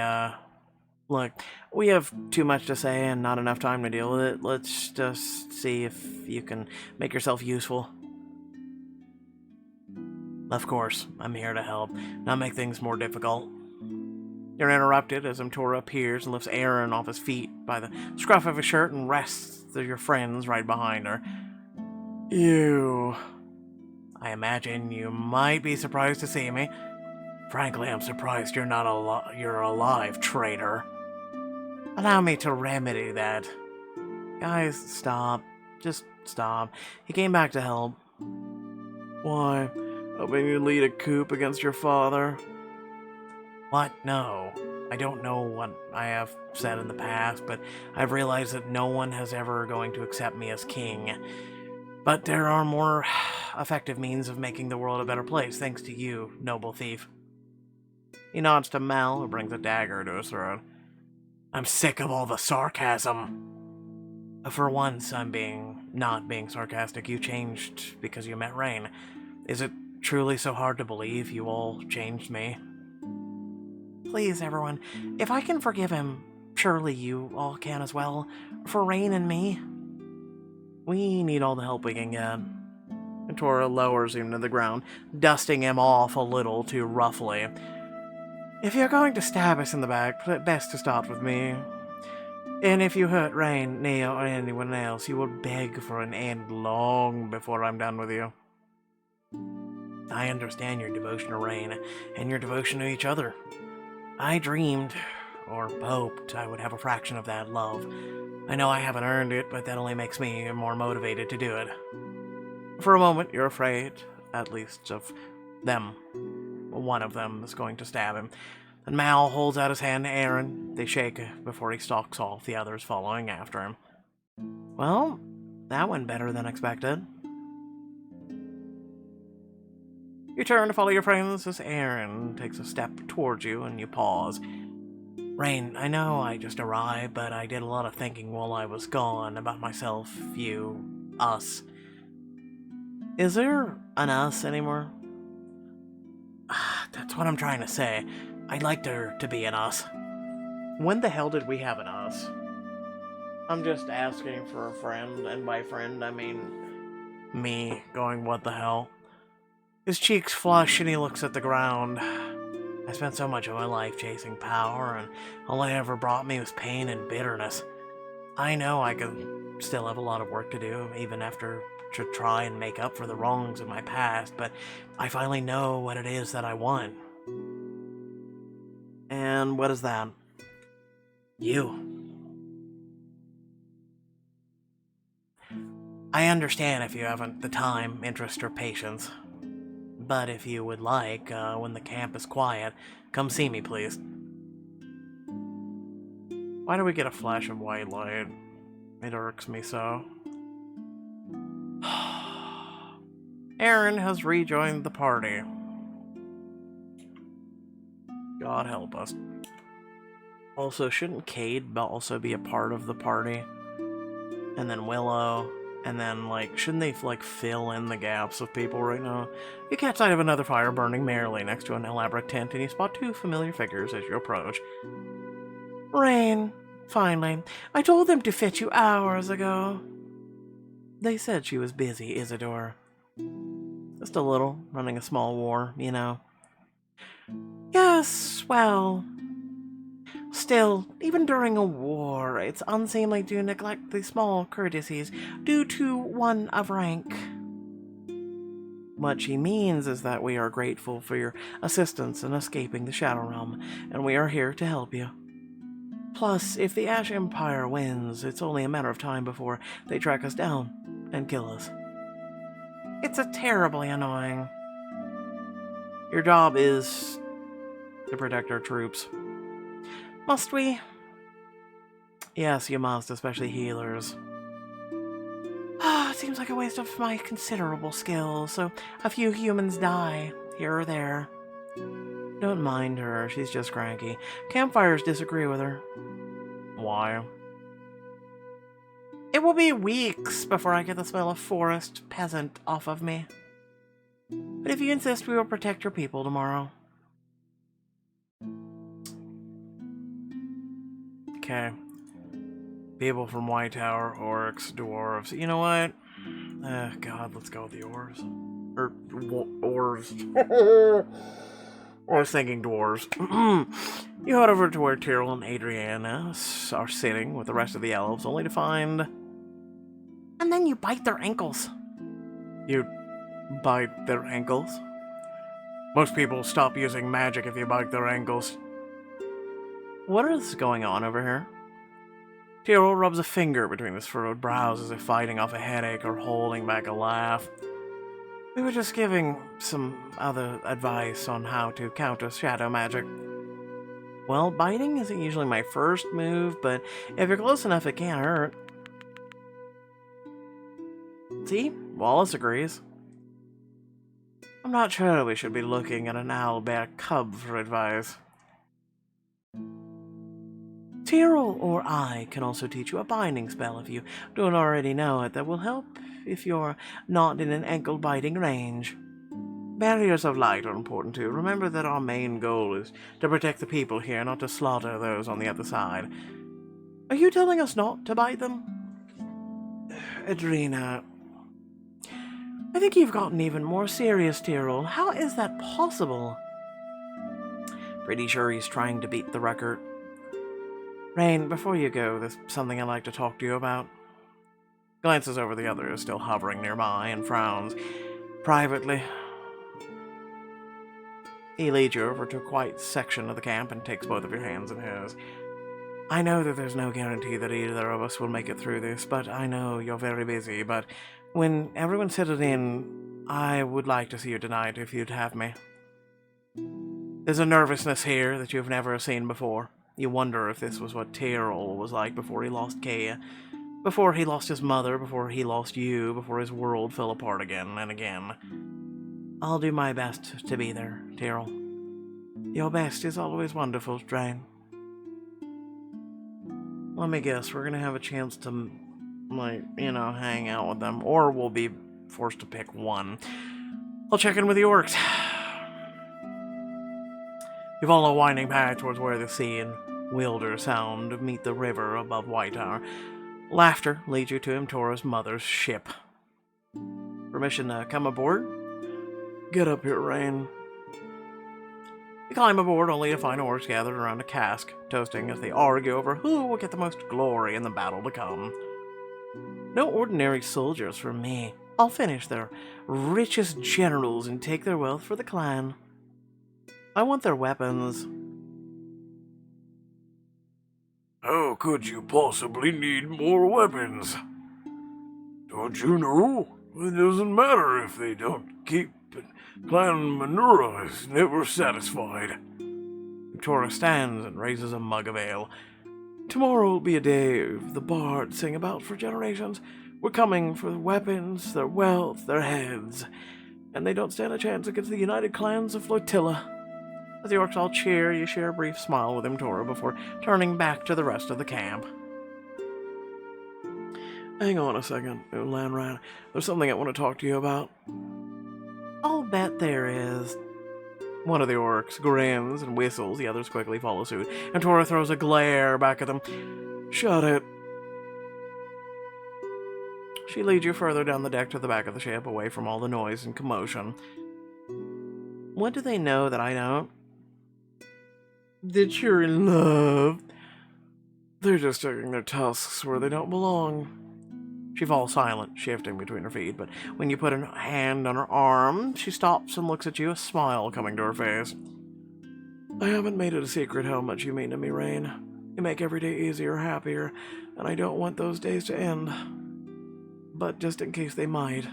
Look, we have too much to say and not enough time to deal with it. Let's just see if you can make yourself useful. Of course, I'm here to help, not make things more difficult. You're interrupted as Mtora appears and lifts Aaron off his feet by the scruff of his shirt and rests your friends right behind her. You... I imagine you might be surprised to see me. Frankly, I'm surprised you're not you're alive, traitor. Allow me to remedy that. Guys, stop. Just stop. He came back to help. Why? Hoping you lead a coup against your father? What? No. I don't know what I have said in the past, but I've realized that no one has ever going to accept me as king. But there are more effective means of making the world a better place, thanks to you, noble thief. He nods to Mal, who brings a dagger to his throat. I'm sick of all the sarcasm. For once, I'm not being sarcastic. You changed because you met Rain. Is it truly so hard to believe you all changed me? Please, everyone, if I can forgive him, surely you all can as well. For Rain and me. We need all the help we can get. Tora lowers him to the ground, dusting him off a little too roughly. If you're going to stab us in the back, best to start with me. And if you hurt Rain, Neo, or anyone else, you will beg for an end long before I'm done with you. I understand your devotion to Rain, and your devotion to each other. I dreamed, or hoped, I would have a fraction of that love. I know I haven't earned it, but that only makes me more motivated to do it. For a moment, you're afraid, at least, of them. One of them is going to stab him. And Mal holds out his hand to Aaron. They shake before he stalks off, the others following after him. Well, That went better than expected. You turn to follow your friends as Aaron takes a step towards you and you pause. Rain, I know I just arrived, but I did a lot of thinking while I was gone about myself, you, us. Is there an us anymore? That's what I'm trying to say. I'd like there to be an us. When the hell did we have an us? I'm just asking for a friend, and by friend I mean me going, what the hell? His cheeks flush and he looks at the ground. I spent so much of my life chasing power, and all it ever brought me was pain and bitterness. I know I could still have a lot of work to do, even after to try and make up for the wrongs of my past, but I finally know what it is that I want. And what is that? You. I understand if you haven't the time, interest, or patience. But if you would like, when the camp is quiet, come see me, please. Why do we get a flash of white light? It irks me so. Aaron has rejoined the party. God help us. Also, shouldn't Cade also be a part of the party? And then Willow... And then, shouldn't they, fill in the gaps of people right now? You catch sight of another fire burning merrily next to an elaborate tent, and you spot two familiar figures as you approach. Rain, finally. I told them to fetch you hours ago. They said she was busy, Isidore. Just a little, running a small war, you know. Yes, well... Still, even during a war, it's unseemly to neglect the small courtesies due to one of rank. What she means is that we are grateful for your assistance in escaping the Shadow Realm, and we are here to help you. Plus, if the Ash Empire wins, it's only a matter of time before they track us down and kill us. It's terribly annoying. Your job is to protect our troops. Must we? Yes, you must, especially healers. It seems like a waste of my considerable skills, so a few humans die, here or there. Don't mind her, she's just cranky. Campfires disagree with her. Why? It will be weeks before I get the smell of forest peasant off of me. But if you insist, we will protect your people tomorrow. Okay. People from White Tower, orcs, dwarves. You know what? God, let's go with the orbs. Orbs. I was thinking dwarves. You head over to where Tyrell and Adriana are sitting with the rest of the elves, only to find... And then you bite their ankles. You bite their ankles? Most people stop using magic if you bite their ankles. What is going on over here? Tyrell rubs a finger between his furrowed brows as if fighting off a headache or holding back a laugh. We were just giving some other advice on how to counter shadow magic. Well, biting isn't usually my first move, but if you're close enough, it can't hurt. See? Wallace agrees. I'm not sure we should be looking at an owlbear cub for advice. Tyrell or I can also teach you a binding spell if you don't already know it that will help if you're not in an ankle-biting range. Barriers of light are important too. Remember that our main goal is to protect the people here, not to slaughter those on the other side. Are you telling us not to bite them? Adrena, I think you've gotten even more serious, Tyrell. How is that possible? Pretty sure he's trying to beat the record. Rain, before you go, there's something I'd like to talk to you about. Glances over the others, still hovering nearby, and frowns. Privately. He leads you over to a quiet section of the camp and takes both of your hands in his. I know that there's no guarantee that either of us will make it through this, but I know you're very busy, but when everyone's settled in, I would like to see you tonight if you'd have me. There's a nervousness here that you've never seen before. You wonder if this was what Tyrell was like before he lost Kea. Before he lost his mother, before he lost you, before his world fell apart again and again. I'll do my best to be there, Tyrell. Your best is always wonderful, Drain. Let me guess, we're gonna have a chance to, like, hang out with them, or we'll be forced to pick one. I'll check in with the orcs. You follow a winding path towards where the sea and wilder sound meet the river above White Tower. Laughter leads you to Imtora's mother's ship. Permission to come aboard? Get up here, Rain. You climb aboard only to find orcs gathered around a cask, toasting as they argue over who will get the most glory in the battle to come. No ordinary soldiers for me. I'll finish their richest generals and take their wealth for the clan. I want their weapons. How could you possibly need more weapons? Don't you know? It doesn't matter if they don't keep it. Clan Manura is never satisfied. Tora stands and raises a mug of ale. Tomorrow will be a day the bards sing about for generations. We're coming for their weapons, their wealth, their heads. And they don't stand a chance against the united clans of Flotilla. As the orcs all cheer, you share a brief smile with Imtora before turning back to the rest of the camp. Hang on a second, Lanran. There's something I want to talk to you about. I'll bet there is. One of the orcs grins and whistles, the others quickly follow suit, and Tora throws a glare back at them. Shut it. She leads you further down the deck to the back of the ship, away from all the noise and commotion. What do they know that I don't? That you're in love. They're just sticking their tusks where they don't belong. She falls silent, shifting between her feet, but when you put a hand on her arm, she stops and looks at you, a smile coming to her face. I haven't made it a secret how much you mean to me, Rain. You make every day easier, happier, and I don't want those days to end. But just in case they might,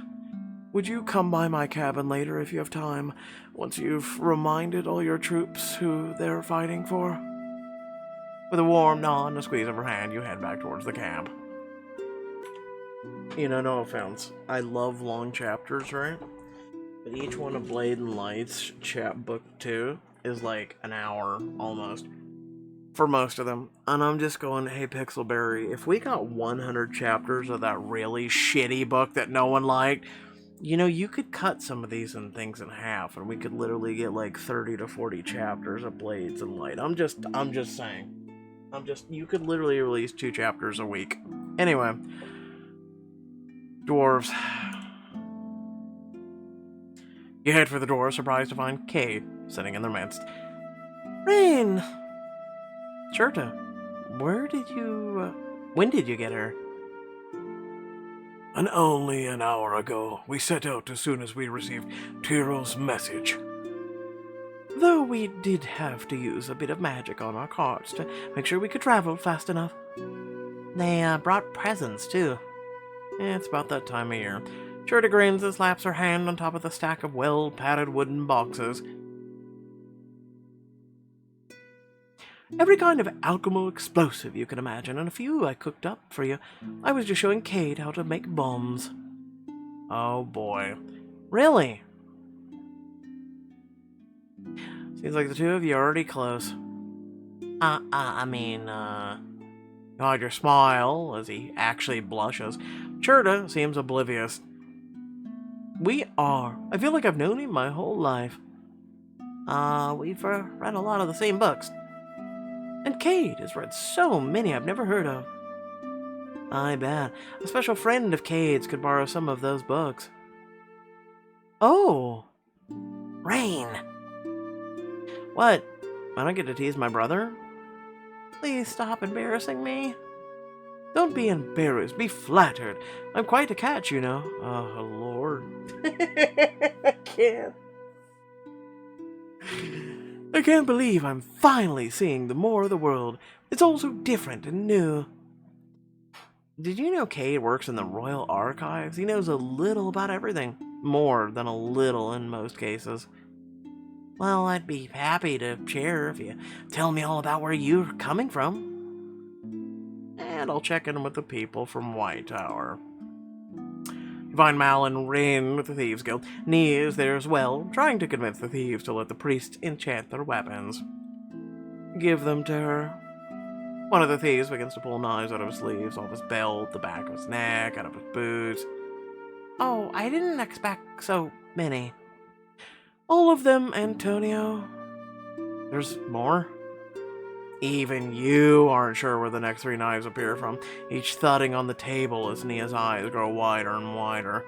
would you come by my cabin later if you have time, once you've reminded all your troops who they're fighting for? With a warm nod and a squeeze of her hand, you head back towards the camp. No offense. I love long chapters, right? But each one of Blade and Light's book 2 is like an hour, almost. For most of them. And I'm just going, hey, Pixelberry, if we got 100 chapters of that really shitty book that no one liked, you could cut some of these things in half, and we could literally get like 30 to 40 chapters of Blades and Light. I'm just saying. You could literally release 2 chapters a week. Anyway. Dwarves. You head for the door, surprised to find Cade sitting in their midst. Rain! Shurta, when did you get her? And only an hour ago, we set out as soon as we received Tyrell's message. Though we did have to use a bit of magic on our carts to make sure we could travel fast enough. They brought presents, too. It's about that time of year. Shurta grins and slaps her hand on top of the stack of well-padded wooden boxes. Every kind of alchemical explosive you can imagine, and a few I cooked up for you. I was just showing Cade how to make bombs. Oh boy. Really? Seems like the two of you are already close. You hide your smile as he actually blushes. Shurta seems oblivious. We are. I feel like I've known him my whole life. We've read a lot of the same books. And Cade has read so many I've never heard of. I bet. A special friend of Cade's could borrow some of those books. Oh! Rain! What? I don't get to tease my brother? Please stop embarrassing me. Don't be embarrassed, be flattered. I'm quite a catch, Oh, Lord. I can't. I can't believe I'm finally seeing the more of the world. It's all so different and new. Did you know Cade works in the Royal Archives? He knows a little about everything. More than a little in most cases. Well, I'd be happy to share if you tell me all about where you're coming from. and I'll check in with the people from White Tower. You find Mal and Rain with the Thieves Guild. Nia is there as well, trying to convince the thieves to let the priest enchant their weapons. Give them to her. One of the thieves begins to pull knives out of his sleeves, off his belt, the back of his neck, out of his boots. Oh, I didn't expect so many. All of them, Antonio. There's more? Even you aren't sure where the next 3 knives appear from, each thudding on the table as Nia's eyes grow wider and wider.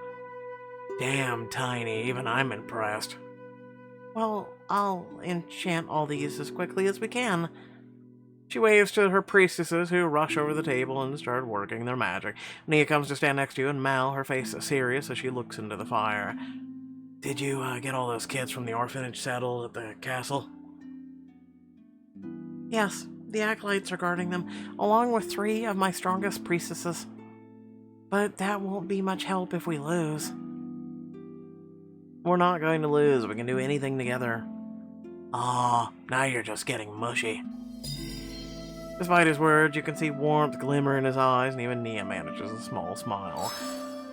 Damn tiny, even I'm impressed. Well, I'll enchant all these as quickly as we can. She waves to her priestesses, who rush over the table and start working their magic. Nia comes to stand next to you, and Mal, her face serious as she looks into the fire. Did you get all those kids from the orphanage settled at the castle? Yes, the acolytes are guarding them, along with 3 of my strongest priestesses. But that won't be much help if we lose. We're not going to lose. We can do anything together. Ah, now you're just getting mushy. Despite his words, you can see warmth glimmer in his eyes, and even Nia manages a small smile.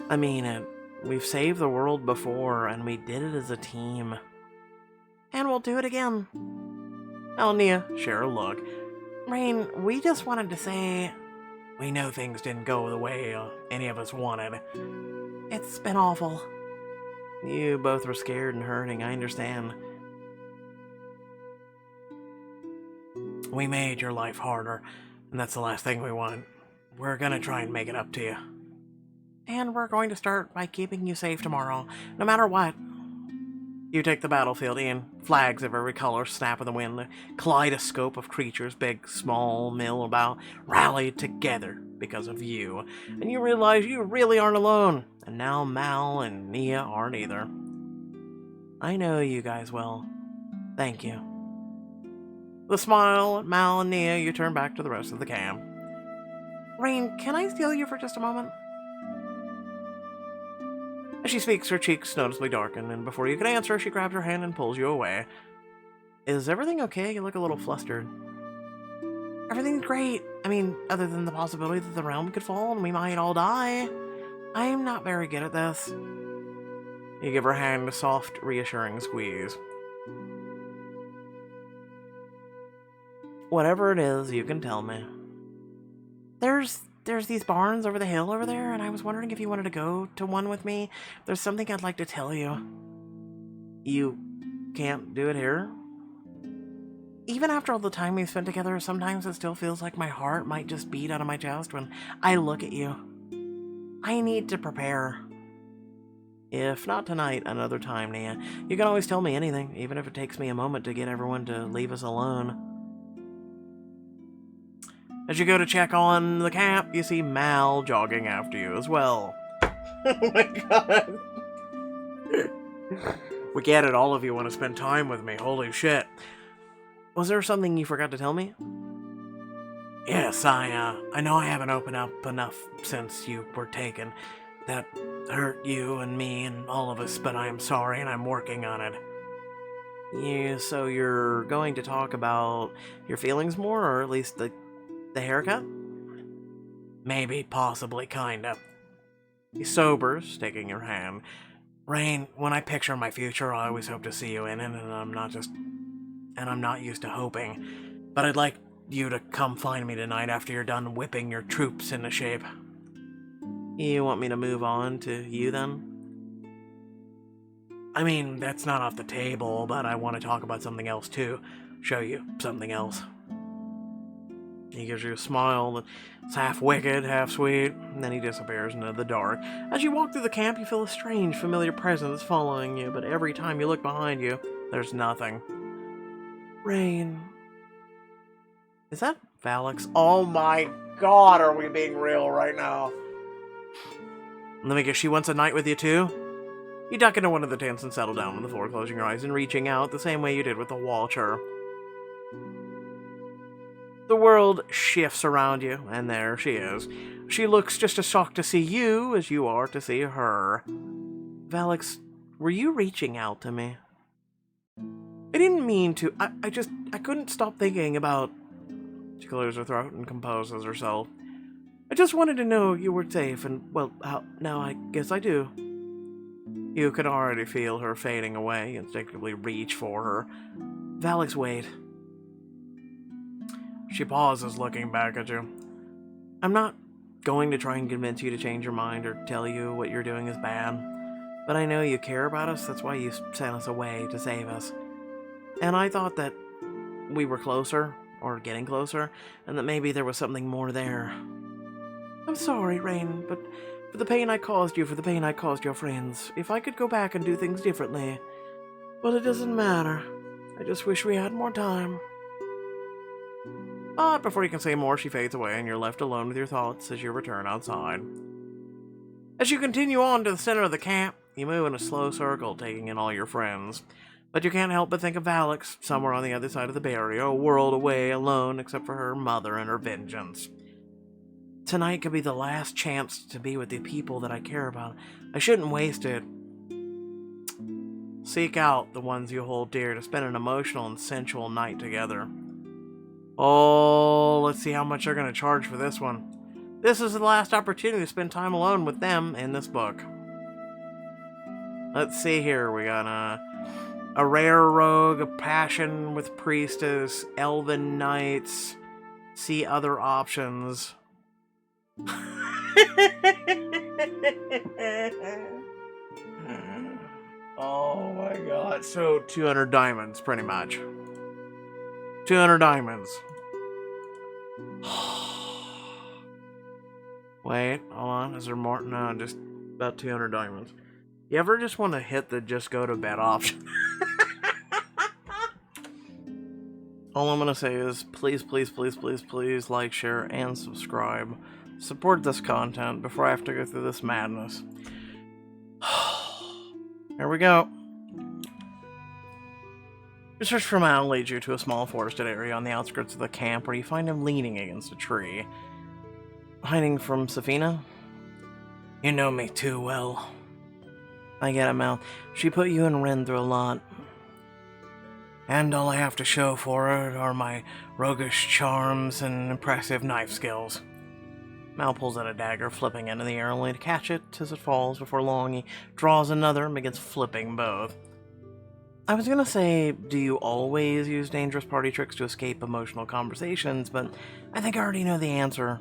I mean it. We've saved the world before, and we did it as a team. And we'll do it again. Nia, share a look. Rain, we just wanted to say... We know things didn't go the way any of us wanted. It's been awful. You both were scared and hurting, I understand. We made your life harder, and that's the last thing we want. We're gonna try and make it up to you. And we're going to start by keeping you safe tomorrow, no matter what. You take the battlefield in. Flags of every color snap in the wind. A kaleidoscope of creatures, big, small, mill about, rallied together because of you. And you realize you really aren't alone. And now Mal and Nia aren't either. I know you guys well. Thank you. With a smile at Mal and Nia, you turn back to the rest of the camp. Rain, can I steal you for just a moment? As she speaks, her cheeks noticeably darken, and before you can answer, she grabs your hand and pulls you away. Is everything okay? You look a little flustered. Everything's great. I mean, other than the possibility that the realm could fall and we might all die. I'm not very good at this. You give her hand a soft, reassuring squeeze. Whatever it is, you can tell me. There's these barns over the hill over there, and I was wondering if you wanted to go to one with me. There's something I'd like to tell you. You can't do it here? Even after all the time we've spent together, sometimes it still feels like my heart might just beat out of my chest when I look at you. I need to prepare. If not tonight, another time, Nia. You can always tell me anything, even if it takes me a moment to get everyone to leave us alone. As you go to check on the camp, you see Mal jogging after you as well. Oh my god. We get it, all of you want to spend time with me, holy shit. Was there something you forgot to tell me? Yes, I know I haven't opened up enough since you were taken. That hurt you and me and all of us, but I am sorry and I'm working on it. Yeah, so you're going to talk about your feelings more, or at least the haircut? Maybe, possibly, kinda. He sobers, taking your hand. Rain, when I picture my future, I always hope to see you in it, and I'm not used to hoping. But I'd like you to come find me tonight after you're done whipping your troops into shape. You want me to move on to you, then? I mean, that's not off the table, but I want to talk about something else, too. Show you something else. He gives you a smile that's half wicked, half sweet, and then he disappears into the dark. As you walk through the camp, you feel a strange, familiar presence following you, but every time you look behind you, there's nothing. Rain. Is that Valix? Oh my god, are we being real right now? Let me guess, she wants a night with you too? You duck into one of the tents and settle down on the floor, closing your eyes and reaching out the same way you did with the Watcher. The world shifts around you, and there she is. She looks just as shocked to see you as you are to see her. Valix, were you reaching out to me? I didn't mean to. I couldn't stop thinking about... She clears her throat and composes herself. I just wanted to know you were safe, and, well, now I guess I do. You can already feel her fading away, instinctively reach for her. Valix, wait. She pauses, looking back at you. I'm not going to try and convince you to change your mind or tell you what you're doing is bad, but I know you care about us, that's why you sent us away to save us. And I thought that we were closer, or getting closer, and that maybe there was something more there. I'm sorry, Rain, but for the pain I caused you, for the pain I caused your friends, if I could go back and do things differently, well, it doesn't matter. I just wish we had more time. But before you can say more, she fades away, and you're left alone with your thoughts as you return outside. As you continue on to the center of the camp, you move in a slow circle, taking in all your friends. But you can't help but think of Valix, somewhere on the other side of the barrier, a world away, alone, except for her mother and her vengeance. Tonight could be the last chance to be with the people that I care about. I shouldn't waste it. Seek out the ones you hold dear to spend an emotional and sensual night together. Oh, let's see how much they're going to charge for this one. This is the last opportunity to spend time alone with them in this book. Let's see here. We got a rare rogue, a passion with priestess, elven knights. See other options. Oh my god. So 200 diamonds, pretty much. 200 diamonds. Wait, hold on. Is there more? No, just about 200 diamonds. You ever just want to hit the just go to bed option? All I'm going to say is please, please, please, please, please like, share, and subscribe. Support this content before I have to go through this madness. Here we go. Your search for Mal leads you to a small forested area on the outskirts of the camp where you find him leaning against a tree. Hiding from Safina? You know me too well. I get it, Mal. She put you and Ren through a lot. And all I have to show for it are my roguish charms and impressive knife skills. Mal pulls out a dagger, flipping it into the air only to catch it as it falls. Before long, he draws another and begins flipping both. I was gonna say, do you always use dangerous party tricks to escape emotional conversations, but I think I already know the answer.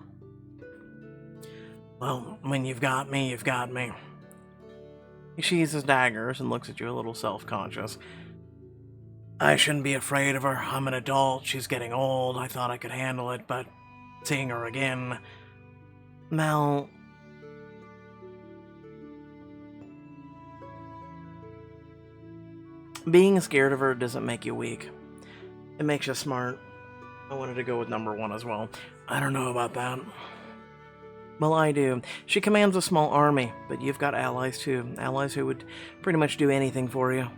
Well, when you've got me, you've got me. He sheathes his daggers and looks at you a little self-conscious. I shouldn't be afraid of her. I'm an adult. She's getting old. I thought I could handle it, but seeing her again... Mal... Being scared of her doesn't make you weak. It makes you smart. I wanted to go with number one as well. I don't know about that. Well, I do. She commands a small army, but you've got allies too. Allies who would pretty much do anything for you.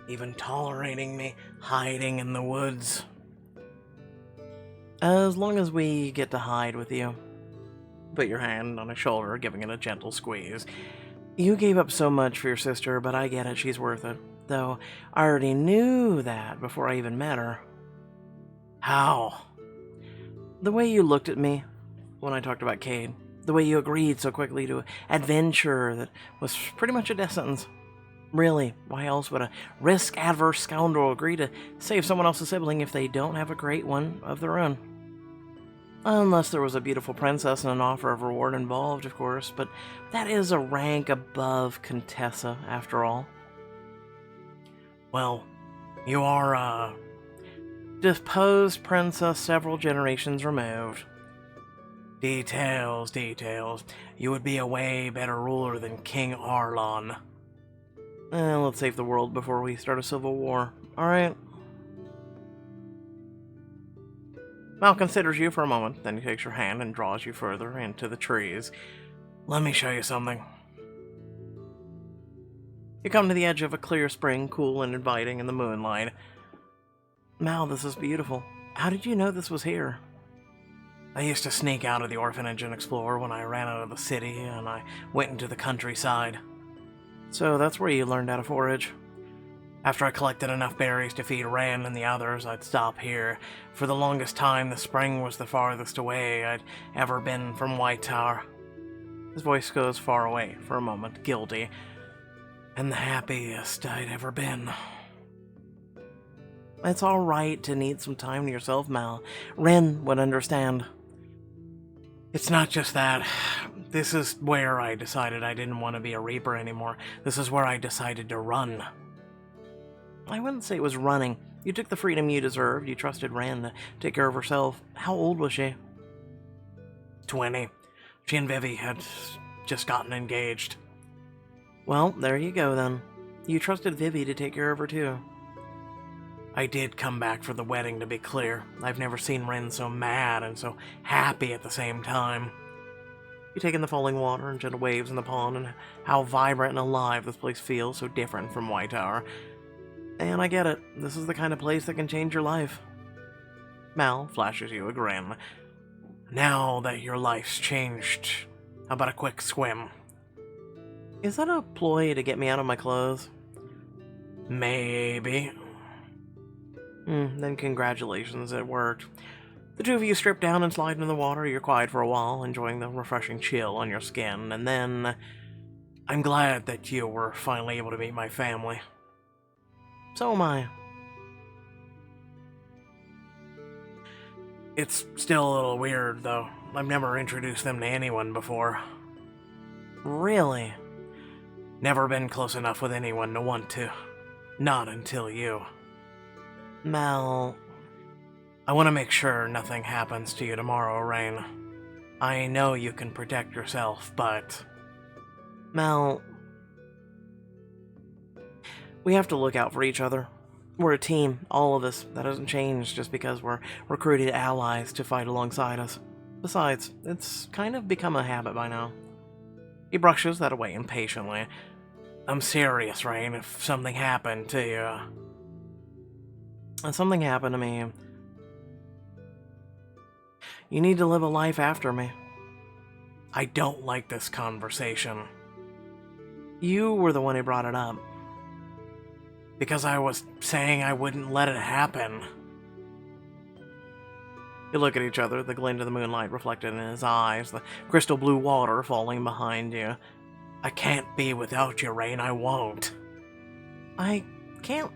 Even tolerating me hiding in the woods. As long as we get to hide with you. Put your hand on his shoulder, giving it a gentle squeeze. You gave up so much for your sister, but I get it, she's worth it. Though I already knew that before I even met her. How? The way you looked at me when I talked about Cade. The way you agreed so quickly to an adventure that was pretty much a death sentence. Really, why else would a risk-adverse scoundrel agree to save someone else's sibling if they don't have a great one of their own? Unless there was a beautiful princess and an offer of reward involved, of course, but that is a rank above Contessa, after all. Well, you are a deposed princess several generations removed. Details, details. You would be a way better ruler than King Arlon. Let's save the world before we start a civil war, alright? Mal considers you for a moment, then he takes your hand and draws you further into the trees. Let me show you something. You come to the edge of a clear spring, cool and inviting in the moonlight. Mal, this is beautiful. How did you know this was here? I used to sneak out of the orphanage and explore when I ran out of the city and I went into the countryside. So that's where you learned how to forage. After I collected enough berries to feed Ren and the others, I'd stop here. For the longest time, the spring was the farthest away I'd ever been from White Tower. His voice goes far away for a moment, guilty, and the happiest I'd ever been. It's all right to need some time to yourself, Mal. Ren would understand. It's not just that. This is where I decided I didn't want to be a Reaper anymore. This is where I decided to run. I wouldn't say it was running. You took the freedom you deserved. You trusted Ren to take care of herself. How old was she? 20. She and Vivi had just gotten engaged. Well, there you go then. You trusted Vivi to take care of her too. I did come back for the wedding, to be clear. I've never seen Ren so mad and so happy at the same time. You take in the falling water and gentle waves in the pond and how vibrant and alive this place feels, so different from White Tower. And I get it. This is the kind of place that can change your life. Mal flashes you a grin. Now that your life's changed, how about a quick swim? Is that a ploy to get me out of my clothes? Maybe. Then congratulations, it worked. The two of you strip down and slide into the water. You're quiet for a while, enjoying the refreshing chill on your skin, and then I'm glad that you were finally able to meet my family. So am I. It's still a little weird, though. I've never introduced them to anyone before. Really? Never been close enough with anyone to want to. Not until you. Mal, I want to make sure nothing happens to you tomorrow, Rain. I know you can protect yourself, but... Mal... We have to look out for each other. We're a team, all of us. That hasn't changed just because we're recruited allies to fight alongside us. Besides, it's kind of become a habit by now. He brushes that away impatiently. I'm serious, Rain. If something happened to you... If something happened to me... You need to live a life after me. I don't like this conversation. You were the one who brought it up. Because I was saying I wouldn't let it happen. You look at each other, the glint of the moonlight reflected in his eyes, the crystal blue water falling behind you. I can't be without you, Rain, I won't. I can't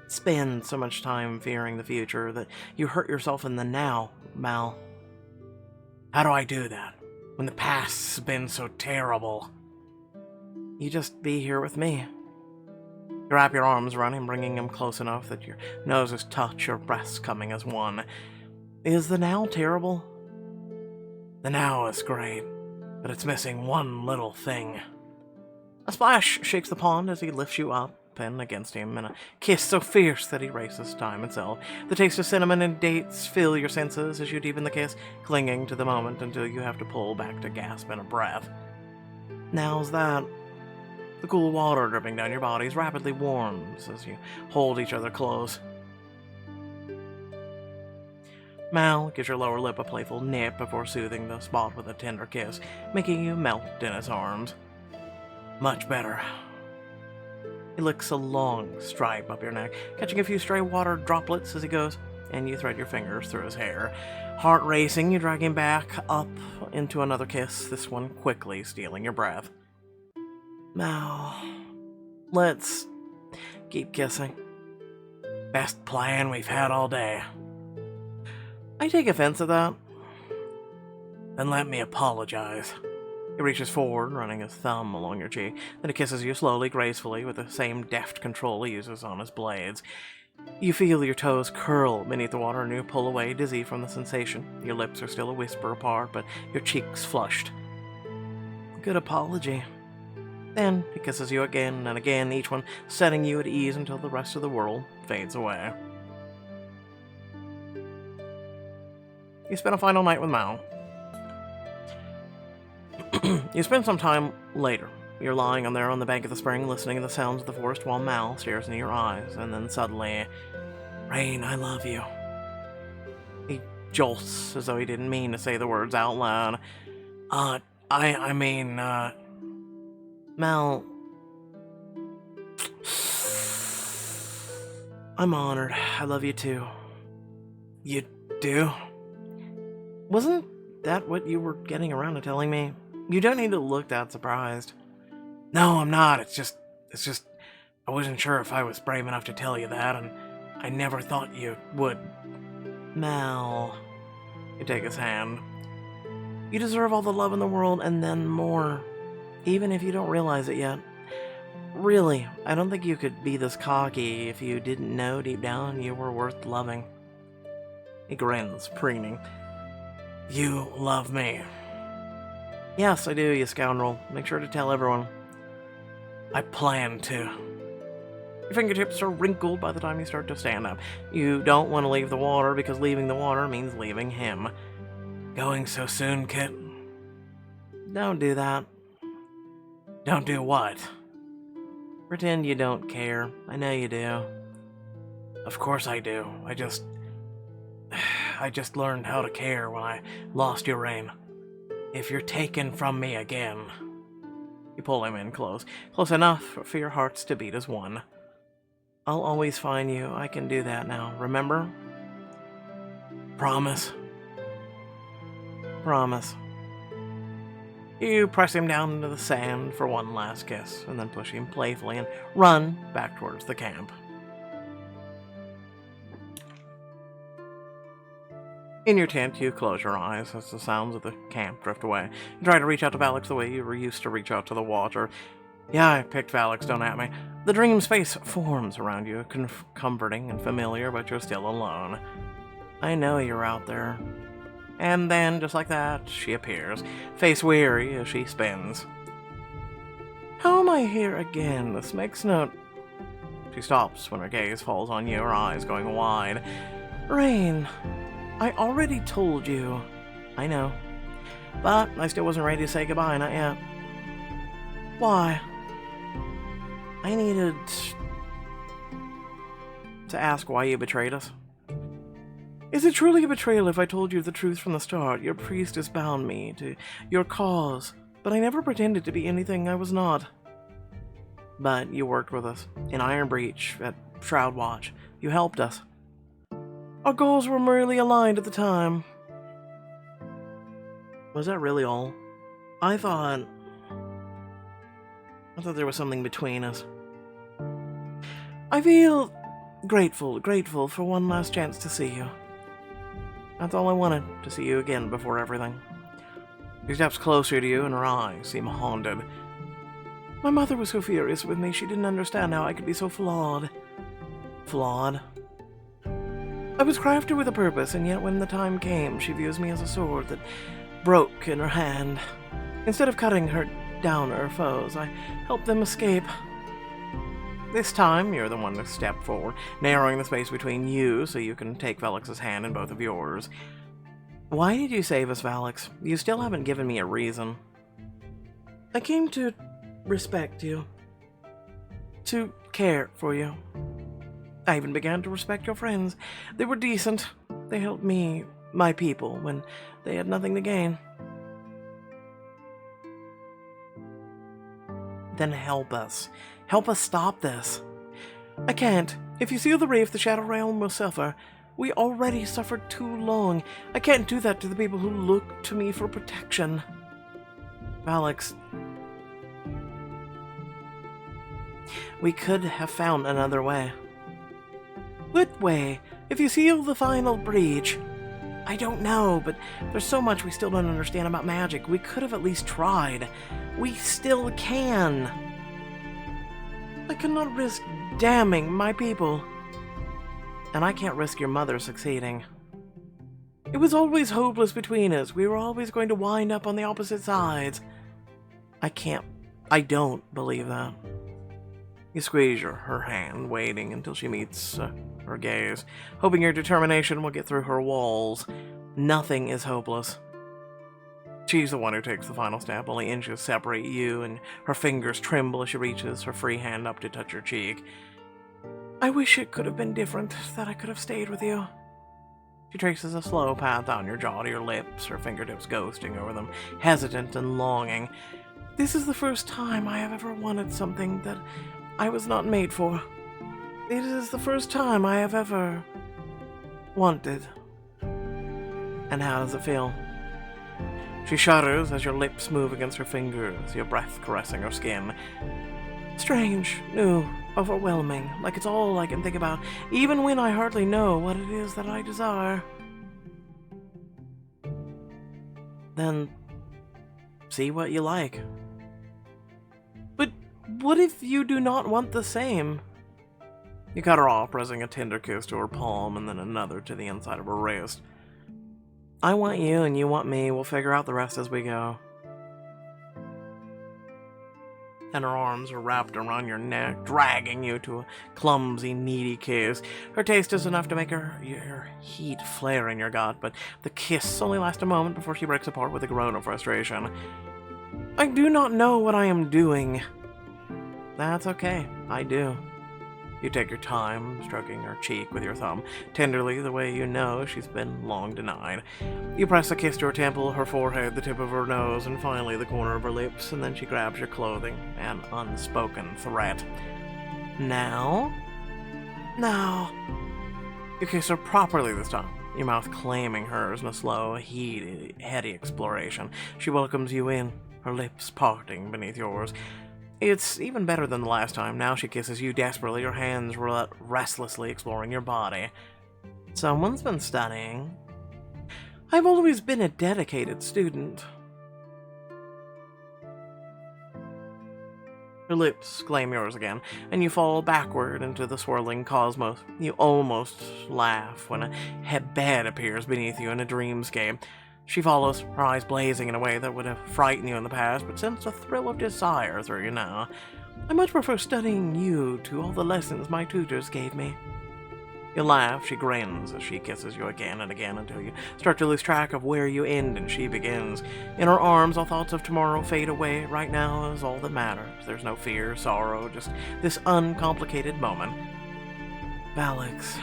spend so much time fearing the future that you hurt yourself in the now, Mal. How do I do that, when the past's been so terrible? You just be here with me. You wrap your arms around him, bringing him close enough that your noses touch, your breaths coming as one. Is the now terrible? The now is great, but it's missing one little thing. A splash shakes the pond as he lifts you up and against him, and a kiss so fierce that he races time itself. The taste of cinnamon and dates fill your senses as you deepen the kiss, clinging to the moment until you have to pull back to gasp in a breath. Now's that. The cool water dripping down your bodies rapidly warms as you hold each other close. Mal gives your lower lip a playful nip before soothing the spot with a tender kiss, making you melt in his arms. Much better. He licks a long stripe up your neck, catching a few stray water droplets as he goes, and you thread your fingers through his hair. Heart racing, you drag him back up into another kiss, this one quickly stealing your breath. Mal, let's keep kissing. Best plan we've had all day. I take offense at that. Then let me apologize. He reaches forward, running his thumb along your cheek, then he kisses you slowly, gracefully, with the same deft control he uses on his blades. You feel your toes curl beneath the water and you pull away, dizzy from the sensation. Your lips are still a whisper apart, but your cheeks flushed. Good apology. Then he kisses you again and again, each one setting you at ease until the rest of the world fades away. You spend a final night with Mal. You spend some time later. You're lying on there on the bank of the spring, listening to the sounds of the forest while Mal stares into your eyes, and then suddenly, Rain, I love you. He jolts as though he didn't mean to say the words out loud. Mal... I'm honored. I love you too. You do? Wasn't that what you were getting around to telling me? You don't need to look that surprised. No, I'm not. It's just, I wasn't sure if I was brave enough to tell you that, and I never thought you would. Mal. You take his hand. You deserve all the love in the world and then more, even if you don't realize it yet. Really, I don't think you could be this cocky if you didn't know deep down you were worth loving. He grins, preening. You love me. Yes, I do, you scoundrel. Make sure to tell everyone. I plan to. Your fingertips are wrinkled by the time you start to stand up. You don't want to leave the water because leaving the water means leaving him. Going so soon, Kit? Don't do that. Don't do what? Pretend you don't care. I know you do. Of course I do. I just learned how to care when I lost your reign. If you're taken from me again... You pull him in close. Close enough for your hearts to beat as one. I'll always find you. I can do that now. Remember? Promise. Promise. You press him down into the sand for one last kiss, and then push him playfully and run back towards the camp. In your tent, you close your eyes as the sounds of the camp drift away. You try to reach out to Valix the way you were used to reach out to the water. Yeah, I picked Valix, don't at me. The dream space forms around you, comforting and familiar, but you're still alone. I know you're out there. And then, just like that, she appears, face weary as she spins. How am I here again? This makes no... She stops when her gaze falls on you, her eyes going wide. Rain, I already told you. I know. But I still wasn't ready to say goodbye, not yet. Why? I needed to ask why you betrayed us. Is it truly a betrayal if I told you the truth from the start? Your priest has bound me to your cause, but I never pretended to be anything I was not. But you worked with us in Iron Breach, at Shroud Watch. You helped us. Our goals were merely aligned at the time. Was that really all? I thought there was something between us. I feel grateful for one last chance to see you. That's all I wanted, to see you again before everything. She steps closer to you and her eyes seem haunted. My mother was so furious with me, she didn't understand how I could be so flawed. Flawed? I was crafted with a purpose, and yet when the time came, she views me as a sword that broke in her hand. Instead of cutting her down her foes, I helped them escape. This time, you're the one to step forward, narrowing the space between you so you can take Valix's hand in both of yours. Why did you save us, Valix? You still haven't given me a reason. I came to respect you. To care for you. I even began to respect your friends. They were decent. They helped me, my people, when they had nothing to gain. Then help us. Help us stop this. I can't. If you seal the reef, the Shadow Realm will suffer. We already suffered too long. I can't do that to the people who look to me for protection. Valix, we could have found another way. What way? If you seal the final breach... I don't know, but there's so much we still don't understand about magic. We could have at least tried. We still can. I cannot risk damning my people. And I can't risk your mother succeeding. It was always hopeless between us. We were always going to wind up on the opposite sides. I don't believe that. You squeeze her hand, waiting until she meets her gaze, hoping your determination will get through her walls. Nothing is hopeless. She's the one who takes the final step. Only inches separate you, and her fingers tremble as she reaches her free hand up to touch your cheek. I wish it could have been different, that I could have stayed with you. She traces a slow path down your jaw to your lips, her fingertips ghosting over them, hesitant and longing. This is the first time I have ever wanted something that I was not made for. It is the first time I have ever wanted. And how does it feel? She shudders as your lips move against her fingers, your breath caressing her skin. Strange, new, overwhelming, like it's all I can think about, even when I hardly know what it is that I desire. Then, see what you like. But what if you do not want the same? You cut her off, pressing a tender kiss to her palm and then another to the inside of her wrist. I want you and you want me. We'll figure out the rest as we go. And her arms are wrapped around your neck, dragging you to a clumsy, needy kiss. Her taste is enough to make your heat flare in your gut, but the kiss only lasts a moment before she breaks apart with a groan of frustration. I do not know what I am doing. That's okay, I do. You take your time, stroking her cheek with your thumb, tenderly the way you know she's been long denied. You press a kiss to her temple, her forehead, the tip of her nose, and finally the corner of her lips, and then she grabs your clothing, an unspoken threat. Now? Now. You kiss her properly this time, your mouth claiming hers in a slow, heady exploration. She welcomes you in, her lips parting beneath yours. It's even better than the last time. Now she kisses you desperately, her hands restlessly exploring your body. Someone's been studying. I've always been a dedicated student. Her lips claim yours again, and you fall backward into the swirling cosmos. You almost laugh when a bed appears beneath you in a dreamscape. She follows, her eyes blazing in a way that would have frightened you in the past, but sends a thrill of desire through you now. I much prefer studying you to all the lessons my tutors gave me. You laugh, she grins as she kisses you again and again until you start to lose track of where you end and she begins. In her arms, all thoughts of tomorrow fade away. Right now is all that matters. There's no fear, sorrow, just this uncomplicated moment. Valix.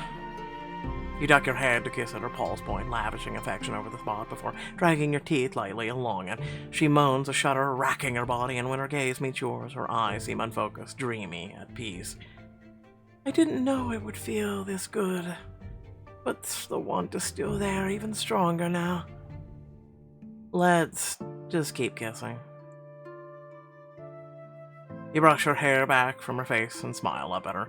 You duck your head to kiss at her pulse point, lavishing affection over the spot before dragging your teeth lightly along it. She moans, a shudder racking her body, and when her gaze meets yours, her eyes seem unfocused, dreamy, at peace. I didn't know it would feel this good, but the want is still there, even stronger now. Let's just keep kissing. You brush her hair back from her face and smile up at her.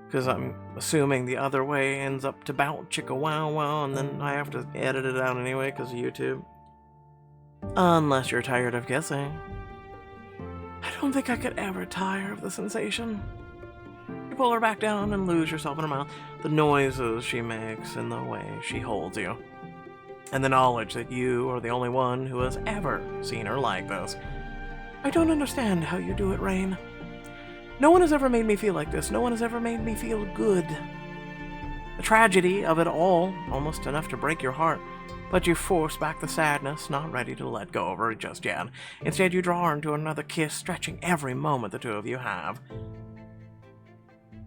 Because I'm assuming the other way ends up to bout chicka wow wow, and then I have to edit it out anyway because of YouTube. Unless you're tired of kissing. I don't think I could ever tire of the sensation. You pull her back down and lose yourself in her mouth, the noises she makes and the way she holds you. And the knowledge that you are the only one who has ever seen her like this. I don't understand how you do it, Rain. No one has ever made me feel like this. No one has ever made me feel good. The tragedy of it all, almost enough to break your heart. But you force back the sadness, not ready to let go of her just yet. Instead, you draw her into another kiss, stretching every moment the two of you have.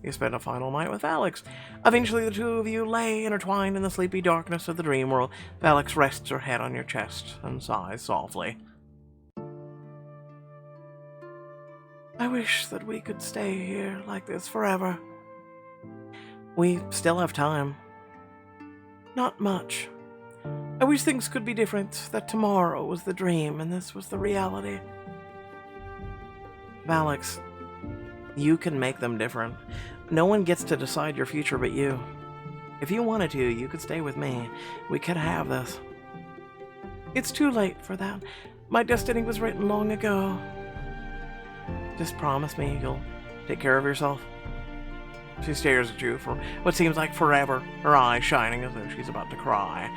You spend a final night with Valix. Eventually, the two of you lay intertwined in the sleepy darkness of the dream world. Valix rests her head on your chest and sighs softly. I wish that we could stay here like this forever. We still have time. Not much. I wish things could be different, that tomorrow was the dream and this was the reality. Valix, you can make them different. No one gets to decide your future but you. If you wanted to, you could stay with me. We could have this. It's too late for that. My destiny was written long ago. Just promise me you'll take care of yourself. She stares at you for what seems like forever, her eyes shining as though she's about to cry.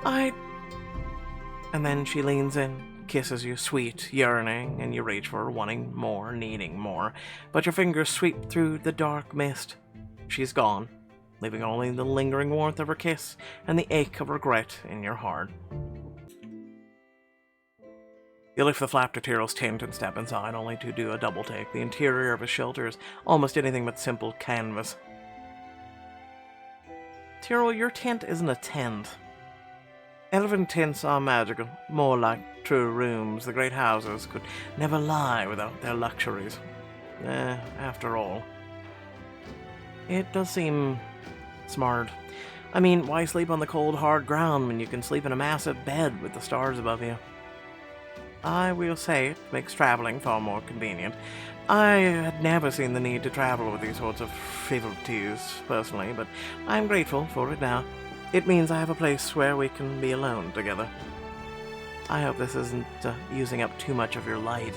And then she leans in, kisses you, sweet, yearning, and you reach for her, wanting more, needing more. But your fingers sweep through the dark mist. She's gone, leaving only the lingering warmth of her kiss and the ache of regret in your heart. You lift the flap to Tyrell's tent and step inside, only to do a double take. The interior of his shelter is almost anything but simple canvas. Tyrell, your tent isn't a tent. Elven tents are magical, more like true rooms. The great houses could never lie without their luxuries. After all. It does seem smart. I mean, why sleep on the cold, hard ground when you can sleep in a massive bed with the stars above you? I will say it makes traveling far more convenient. I had never seen the need to travel with these sorts of frivolities, personally, but I'm grateful for it now. It means I have a place where we can be alone together. I hope this isn't using up too much of your light.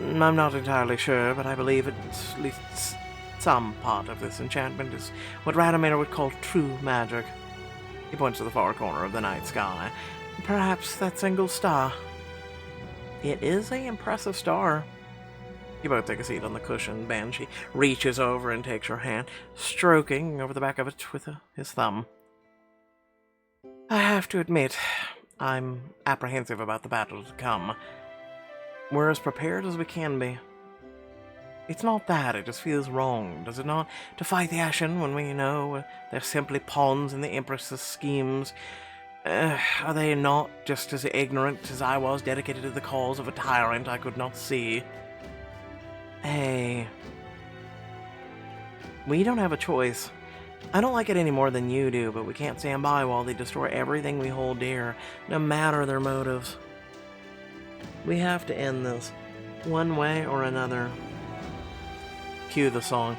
I'm not entirely sure, but I believe at least some part of this enchantment is what Radomir would call true magic. He points to the far corner of the night sky. Perhaps that single star. It is an impressive star. You both take a seat on the cushioned bench. He reaches over and takes your hand, stroking over the back of it with his thumb. I have to admit, I'm apprehensive about the battle to come. We're as prepared as we can be. It's not that, it just feels wrong, does it not? To fight the Ashen when we know they're simply pawns in the Empress's schemes. Are they not just as ignorant as I was, dedicated to the cause of a tyrant I could not see? Hey, we don't have a choice. I don't like it any more than you do, but we can't stand by while they destroy everything we hold dear, no matter their motives. We have to end this, one way or another. Cue the song.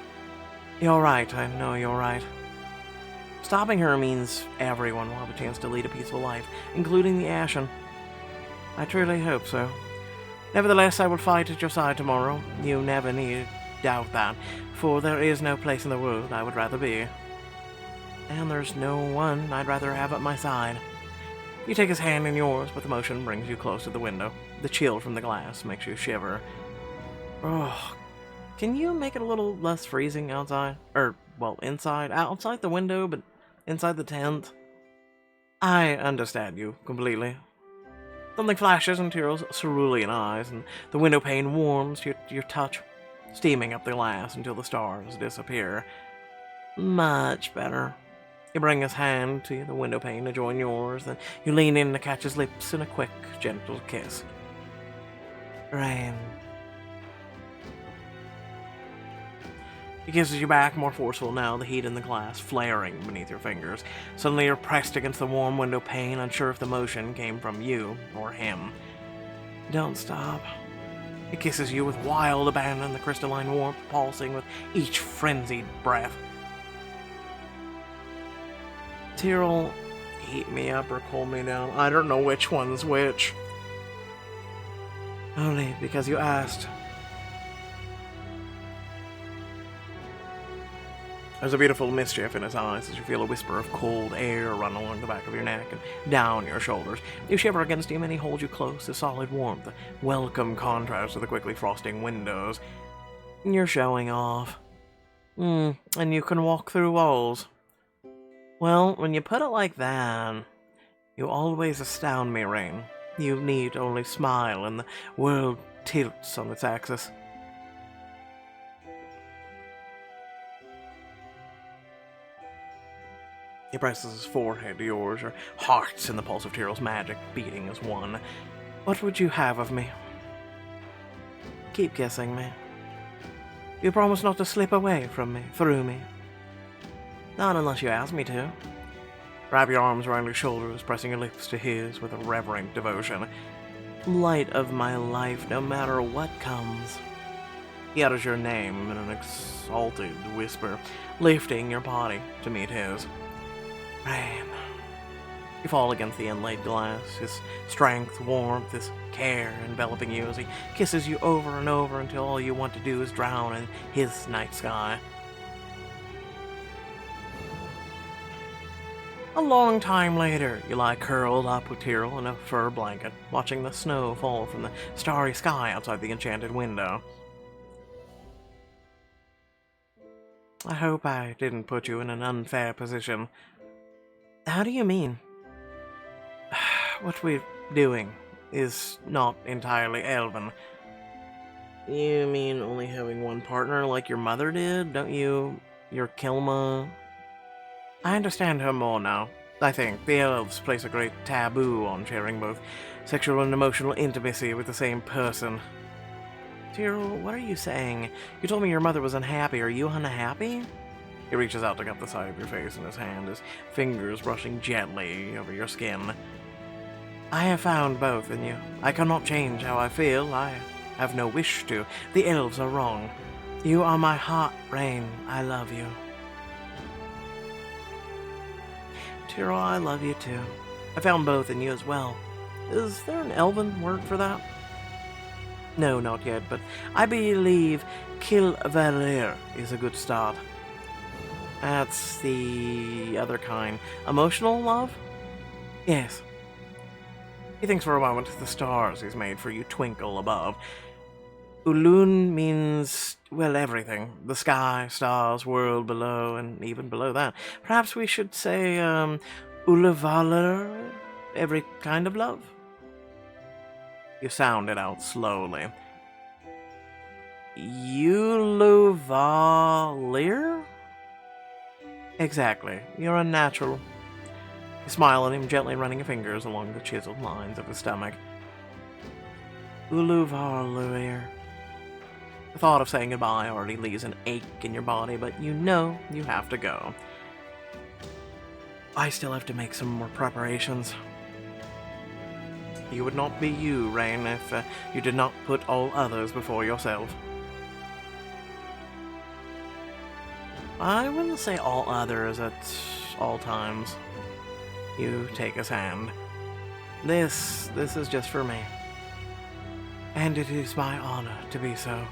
You're right, I know you're right. Stopping her means everyone will have a chance to lead a peaceful life, including the Ashen. I truly hope so. Nevertheless, I will fight at your side tomorrow. You never need doubt that, for there is no place in the world I would rather be. And there's no one I'd rather have at my side. You take his hand in yours, but the motion brings you close to the window. The chill from the glass makes you shiver. Oh, can you make it a little less freezing outside? Inside. Outside the window, but inside the tent? I understand you completely. Something flashes into your cerulean eyes, and the window pane warms to your touch, steaming up the glass until the stars disappear. Much better. You bring his hand to the window pane to join yours, then you lean in to catch his lips in a quick, gentle kiss. Rain. He kisses you back, more forceful now, the heat in the glass flaring beneath your fingers. Suddenly you're pressed against the warm window pane, unsure if the motion came from you or him. Don't stop. He kisses you with wild abandon, the crystalline warmth pulsing with each frenzied breath. Tyrell, heat me up or cool me down. I don't know which one's which. Only because you asked. There's a beautiful mischief in his eyes as you feel a whisper of cold air run along the back of your neck and down your shoulders. You shiver against him and he holds you close to solid warmth, a welcome contrast to the quickly frosting windows. You're showing off. And you can walk through walls. Well, when you put it like that, you always astound me, Rain. You need only smile and the world tilts on its axis. He presses his forehead to yours, your hearts in the pulse of Tyrell's magic beating as one. What would you have of me? Keep kissing me. You promise not to slip away from me, through me. Not unless you ask me to. Wrap your arms around your shoulders, pressing your lips to his with a reverent devotion. Light of my life, no matter what comes. He utters your name in an exalted whisper, lifting your body to meet his. Rain. You fall against the inlaid glass, his strength, warmth, his care enveloping you as he kisses you over and over until all you want to do is drown in his night sky. A long time later, you lie curled up with Tyrell in a fur blanket, watching the snow fall from the starry sky outside the enchanted window. I hope I didn't put you in an unfair position. How do you mean? What we're doing is not entirely elven. You mean only having one partner like your mother did? Don't you? Your Kilma? I understand her more now. I think the elves place a great taboo on sharing both sexual and emotional intimacy with the same person. Tyrell, what are you saying? You told me your mother was unhappy. Are you unhappy? He reaches out to cup the side of your face in his hand, his fingers brushing gently over your skin. I have found both in you. I cannot change how I feel. I have no wish to. The elves are wrong. You are my heart, Rain. I love you. Tyrell, I love you too. I found both in you as well. Is there an elven word for that? No, not yet, but I believe Kilvalir is a good start. That's the other kind. Emotional love? Yes. He thinks for a moment. The stars he's made for you twinkle above. Ulun means, well, everything. The sky, stars, world below, and even below that. Perhaps we should say, Ulavalar, every kind of love? You sound it out slowly. Ulavalir? Exactly. You're unnatural. You smile at him, gently running your fingers along the chiseled lines of his stomach. Uluvalir. The thought of saying goodbye already leaves an ache in your body, but you know you have to go. I still have to make some more preparations. You would not be you, Rain, if you did not put all others before yourself. I wouldn't say all others at all times. You take his hand. This is just for me. And it is my honor to be so.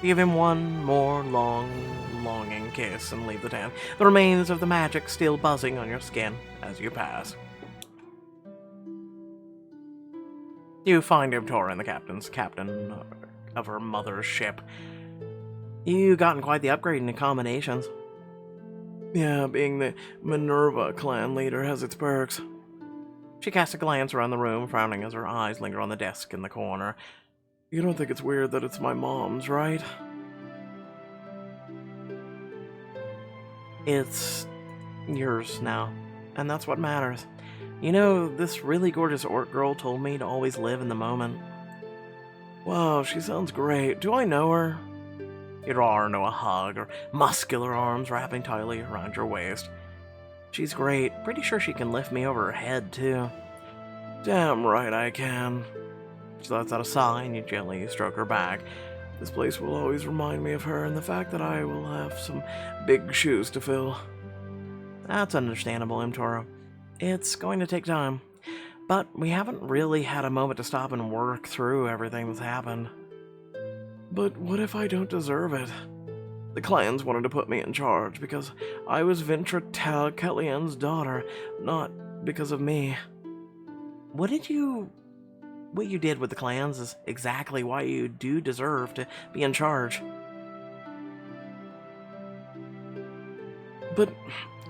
Give him one more longing kiss and leave the tent, the remains of the magic still buzzing on your skin as you pass. You find Tora and the captain of her mother's ship. You gotten quite the upgrade in accommodations. Yeah, being the Minerva clan leader has its perks. She casts a glance around the room, frowning as her eyes linger on the desk in the corner. You don't think it's weird that it's my mom's, right? It's yours now, and that's what matters. You know, this really gorgeous orc girl told me to always live in the moment. Wow, she sounds great. Do I know her? You draw her into a hug, her muscular arms wrapping tightly around your waist. She's great. Pretty sure she can lift me over her head, too. Damn right I can. She lets out a sigh and you gently stroke her back. This place will always remind me of her and the fact that I will have some big shoes to fill. That's understandable, Imtoro. It's going to take time. But we haven't really had a moment to stop and work through everything that's happened. But what if I don't deserve it? The clans wanted to put me in charge because I was Vintra Kellyan's daughter, not because of me. What you did with the clans is exactly why you do deserve to be in charge. But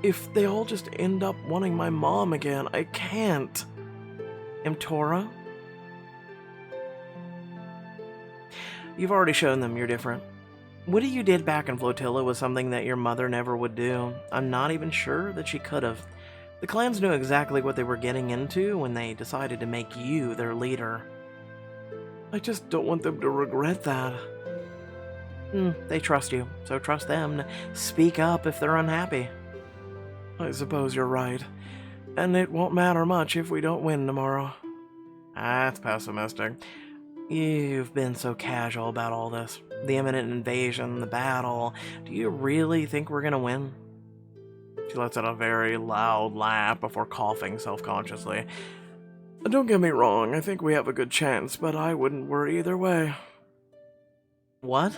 if they all just end up wanting my mom again, I can't. Imtora? You've already shown them you're different. What you did back in Flotilla was something that your mother never would do. I'm not even sure that she could have. The clans knew exactly what they were getting into when they decided to make you their leader. I just don't want them to regret that. They trust you, so trust them to speak up if they're unhappy. I suppose you're right. And it won't matter much if we don't win tomorrow. That's pessimistic. You've been so casual about all this. The imminent invasion, the battle. Do you really think we're gonna win? She lets out a very loud laugh before coughing self-consciously. Don't get me wrong, I think we have a good chance, but I wouldn't worry either way. What?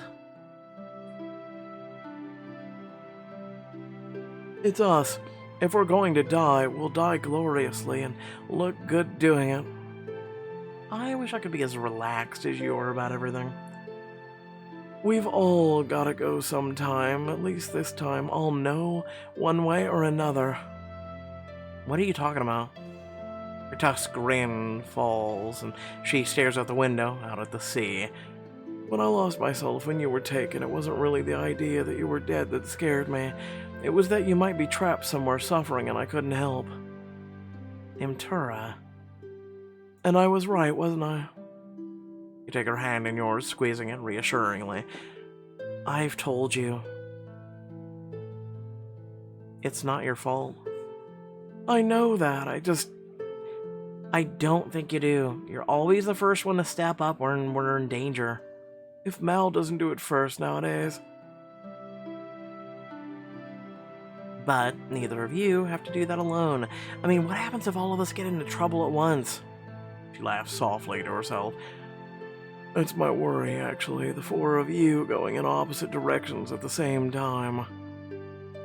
It's us. If we're going to die, we'll die gloriously and look good doing it. I wish I could be as relaxed as you are about everything. We've all gotta go sometime. At least this time I'll know one way or another. What are you talking about? Her tusk grin falls, and she stares out the window, out at the sea. When I lost myself when you were taken, it wasn't really the idea that you were dead that scared me. It was that you might be trapped somewhere suffering and I couldn't help. Imtura. And I was right, wasn't I? You take her hand in yours, squeezing it reassuringly. I've told you. It's not your fault. I know that, I don't think you do. You're always the first one to step up when we're in danger. If Mal doesn't do it first nowadays. But neither of you have to do that alone. I mean, what happens if all of us get into trouble at once? She laughs softly to herself. That's my worry, actually. The four of you going in opposite directions at the same time.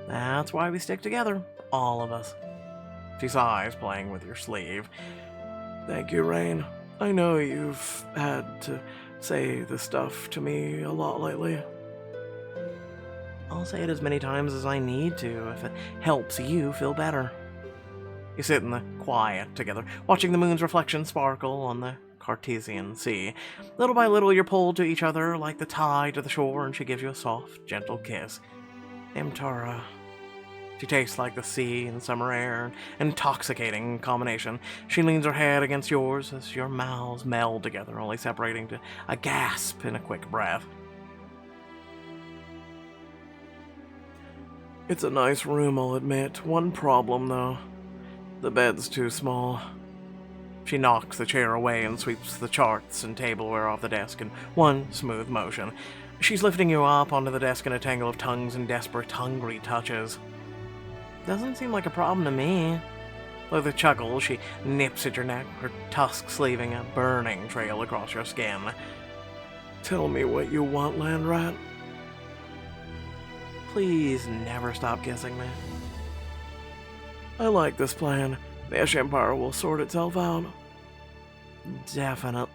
That's why we stick together. All of us. She sighs, playing with your sleeve. Thank you, Rain. I know you've had to say this stuff to me a lot lately. I'll say it as many times as I need to if it helps you feel better. You sit in the quiet together, watching the moon's reflection sparkle on the Cartesian sea. Little by little, you're pulled to each other like the tide to the shore, and she gives you a soft, gentle kiss. Tara. She tastes like the sea and summer air, an intoxicating combination. She leans her head against yours as your mouths meld together, only separating to a gasp and a quick breath. It's a nice room, I'll admit. One problem, though. The bed's too small. She knocks the chair away and sweeps the charts and tableware off the desk in one smooth motion. She's lifting you up onto the desk in a tangle of tongues and desperate, hungry touches. Doesn't seem like a problem to me. With a chuckle, she nips at your neck, her tusks leaving a burning trail across your skin. Tell me what you want, Landrat. Please never stop kissing me. I like this plan. The Ash Empire will sort itself out. Definitely.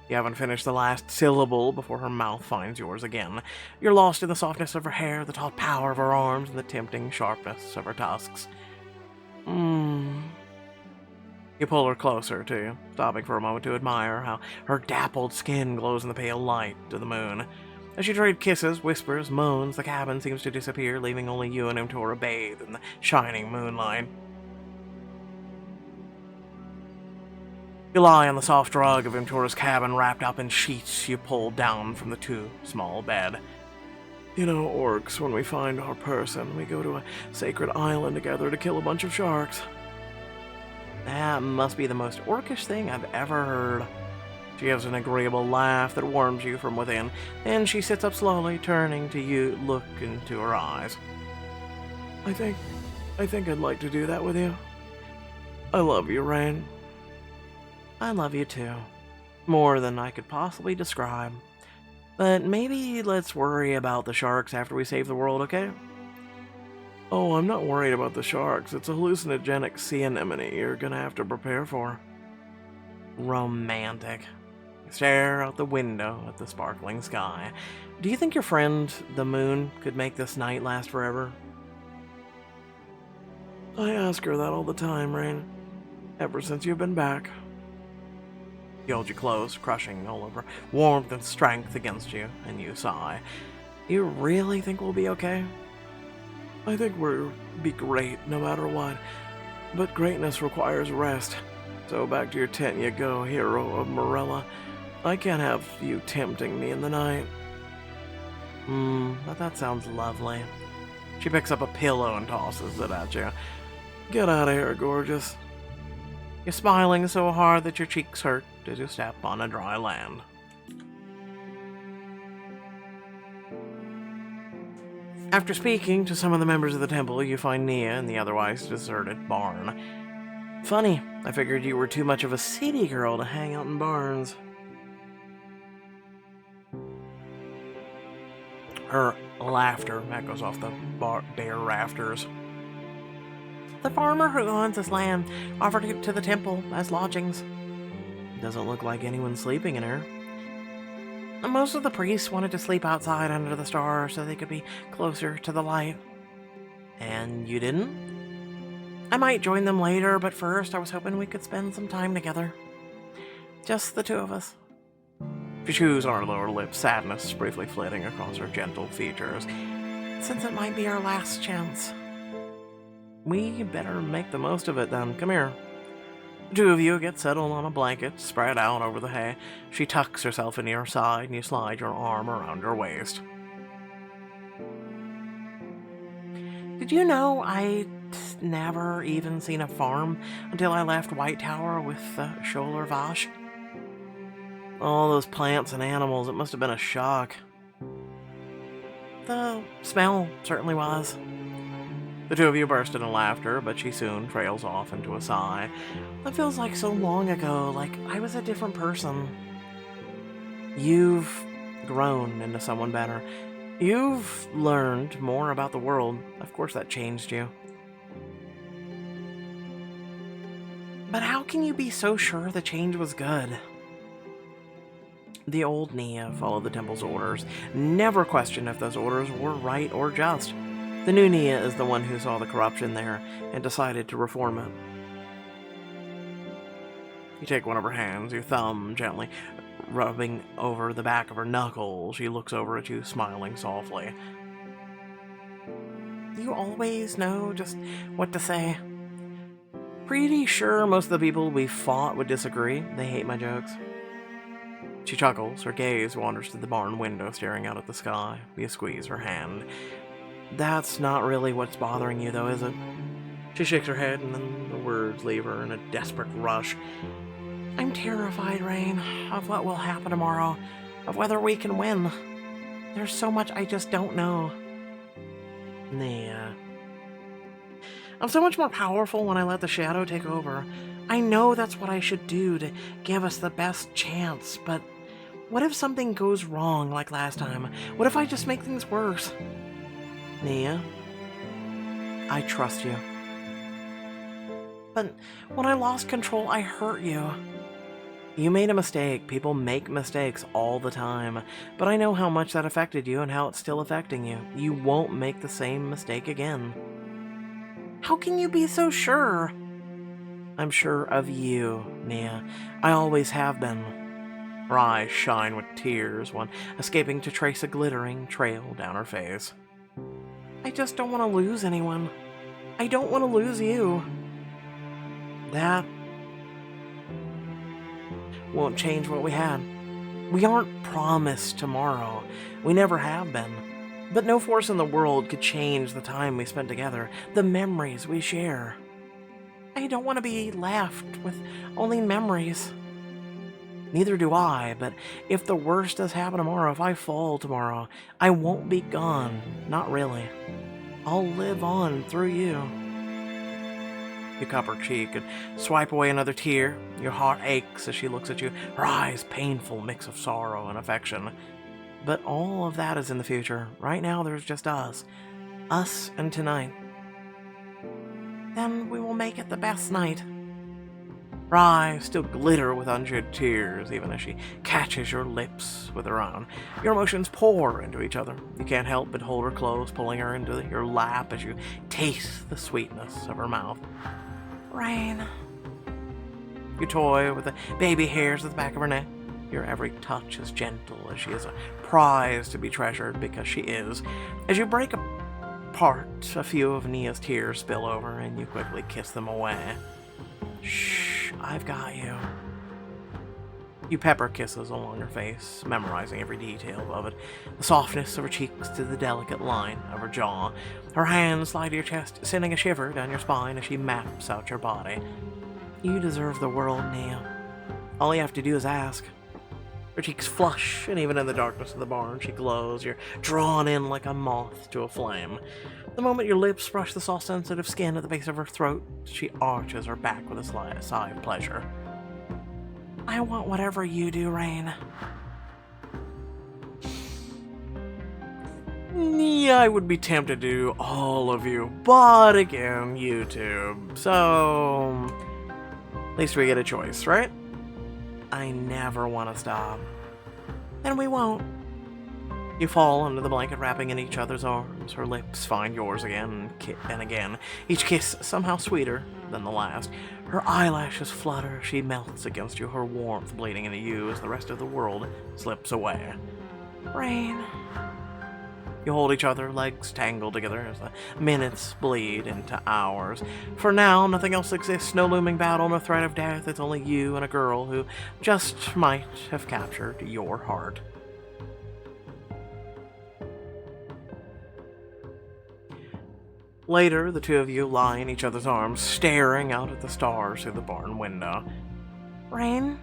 You haven't finished the last syllable before her mouth finds yours again. You're lost in the softness of her hair, the taut power of her arms, and the tempting sharpness of her tusks. You pull her closer to you, stopping for a moment to admire how her dappled skin glows in the pale light of the moon. As you trade kisses, whispers, moans, the cabin seems to disappear, leaving only you and Imtora bathed in the shining moonlight. You lie on the soft rug of Imtora's cabin, wrapped up in sheets you pulled down from the too small bed. You know, orcs, when we find our person, we go to a sacred island together to kill a bunch of sharks. That must be the most orcish thing I've ever heard. She gives an agreeable laugh that warms you from within, and she sits up slowly, turning to you, look into her eyes. I think I'd like to do that with you. I love you, Rain. I love you too. More than I could possibly describe. But maybe let's worry about the sharks after we save the world, okay? Oh, I'm not worried about the sharks. It's a hallucinogenic sea anemone you're gonna have to prepare for. Romantic. You stare out the window at the sparkling sky. Do you think your friend, the moon, could make this night last forever? I ask her that all the time, Rain. Ever since you've been back. He holds you close, crushing all of her warmth and strength against you, and you sigh. You really think we'll be okay? I think we'll be great, no matter what. But greatness requires rest. So back to your tent you go, hero of Morella. I can't have you tempting me in the night. But that sounds lovely. She picks up a pillow and tosses it at you. Get out of here, gorgeous. You're smiling so hard that your cheeks hurt as you step on a dry land. After speaking to some of the members of the temple, you find Nia in the otherwise deserted barn. Funny, I figured you were too much of a city girl to hang out in barns. Her laughter echoes off the bare rafters. The farmer who owns this land offered it to the temple as lodgings. Doesn't look like anyone's sleeping in here. Most of the priests wanted to sleep outside under the stars so they could be closer to the light. And you didn't? I might join them later, but first I was hoping we could spend some time together. Just the two of us. She chews on her lower lip, sadness briefly flitting across her gentle features. Since it might be our last chance. We better make the most of it then. Come here. The two of you get settled on a blanket spread out over the hay. She tucks herself into your side and you slide your arm around her waist. Did you know I'd never even seen a farm until I left White Tower with Scholar Vash? All those plants and animals, it must have been a shock. The smell certainly was. The two of you burst into laughter, but she soon trails off into a sigh. That feels like so long ago, like I was a different person. You've grown into someone better. You've learned more about the world. Of course that changed you. But how can you be so sure the change was good? The old Nia followed the temple's orders, never questioned if those orders were right or just. The new Nia is the one who saw the corruption there and decided to reform it. You take one of her hands, your thumb gently rubbing over the back of her knuckles. She looks over at you, smiling softly. You always know just what to say. Pretty sure most of the people we fought would disagree. They hate my jokes. She chuckles, her gaze wanders to the barn window, staring out at the sky. You squeeze her hand. That's not really what's bothering you, though, is it? She shakes her head, and then the words leave her in a desperate rush. I'm terrified, Rain, of what will happen tomorrow, of whether we can win. There's so much I just don't know. Nia. I'm so much more powerful when I let the shadow take over. I know that's what I should do to give us the best chance, but what if something goes wrong like last time? What if I just make things worse? Nia, I trust you. But when I lost control, I hurt you. You made a mistake. People make mistakes all the time. But I know how much that affected you and how it's still affecting you. You won't make the same mistake again. How can you be so sure? I'm sure of you, Nia. I always have been. Her eyes shine with tears, one escaping to trace a glittering trail down her face. I just don't want to lose anyone. I don't want to lose you. That won't change what we had. We aren't promised tomorrow. We never have been. But no force in the world could change the time we spent together, the memories we share. I don't want to be left with only memories. Neither do I, but if the worst does happen tomorrow, if I fall tomorrow, I won't be gone. Not really. I'll live on through you. You cup her cheek and swipe away another tear. Your heart aches as she looks at you, her eyes painful mix of sorrow and affection. But all of that is in the future. Right now there's just us. Us and tonight. Then we will make it the best night. Her eyes still glitter with unshed tears, even as she catches your lips with her own. Your emotions pour into each other. You can't help but hold her close, pulling her into your lap as you taste the sweetness of her mouth. Rain. You toy with the baby hairs at the back of her neck. Your every touch is gentle, as she is a prize to be treasured, because she is. As you break apart, a few of Nia's tears spill over, and you quickly kiss them away. Shh, I've got you. You pepper kisses along her face, memorizing every detail of it, the softness of her cheeks to the delicate line of her jaw. Her hands slide to your chest, sending a shiver down your spine as she maps out your body. You deserve the world, Nia. All you have to do is ask. Her cheeks flush, and even in the darkness of the barn, she glows. You're drawn in like a moth to a flame. The moment your lips brush the soft, sensitive skin at the base of her throat, she arches her back with a sigh of pleasure. I want whatever you do, Rain. Yeah, I would be tempted to do all of you, but again, YouTube. So, at least we get a choice, right? I never want to stop. Then we won't. You fall under the blanket, wrapping in each other's arms. Her lips find yours again and again, each kiss somehow sweeter than the last. Her eyelashes flutter. She melts against you, her warmth bleeding into you as the rest of the world slips away. Rain. You hold each other, legs tangled together as the minutes bleed into hours. For now, nothing else exists, no looming battle, no threat of death. It's only you and a girl who just might have captured your heart. Later, the two of you lie in each other's arms, staring out at the stars through the barn window. Rain?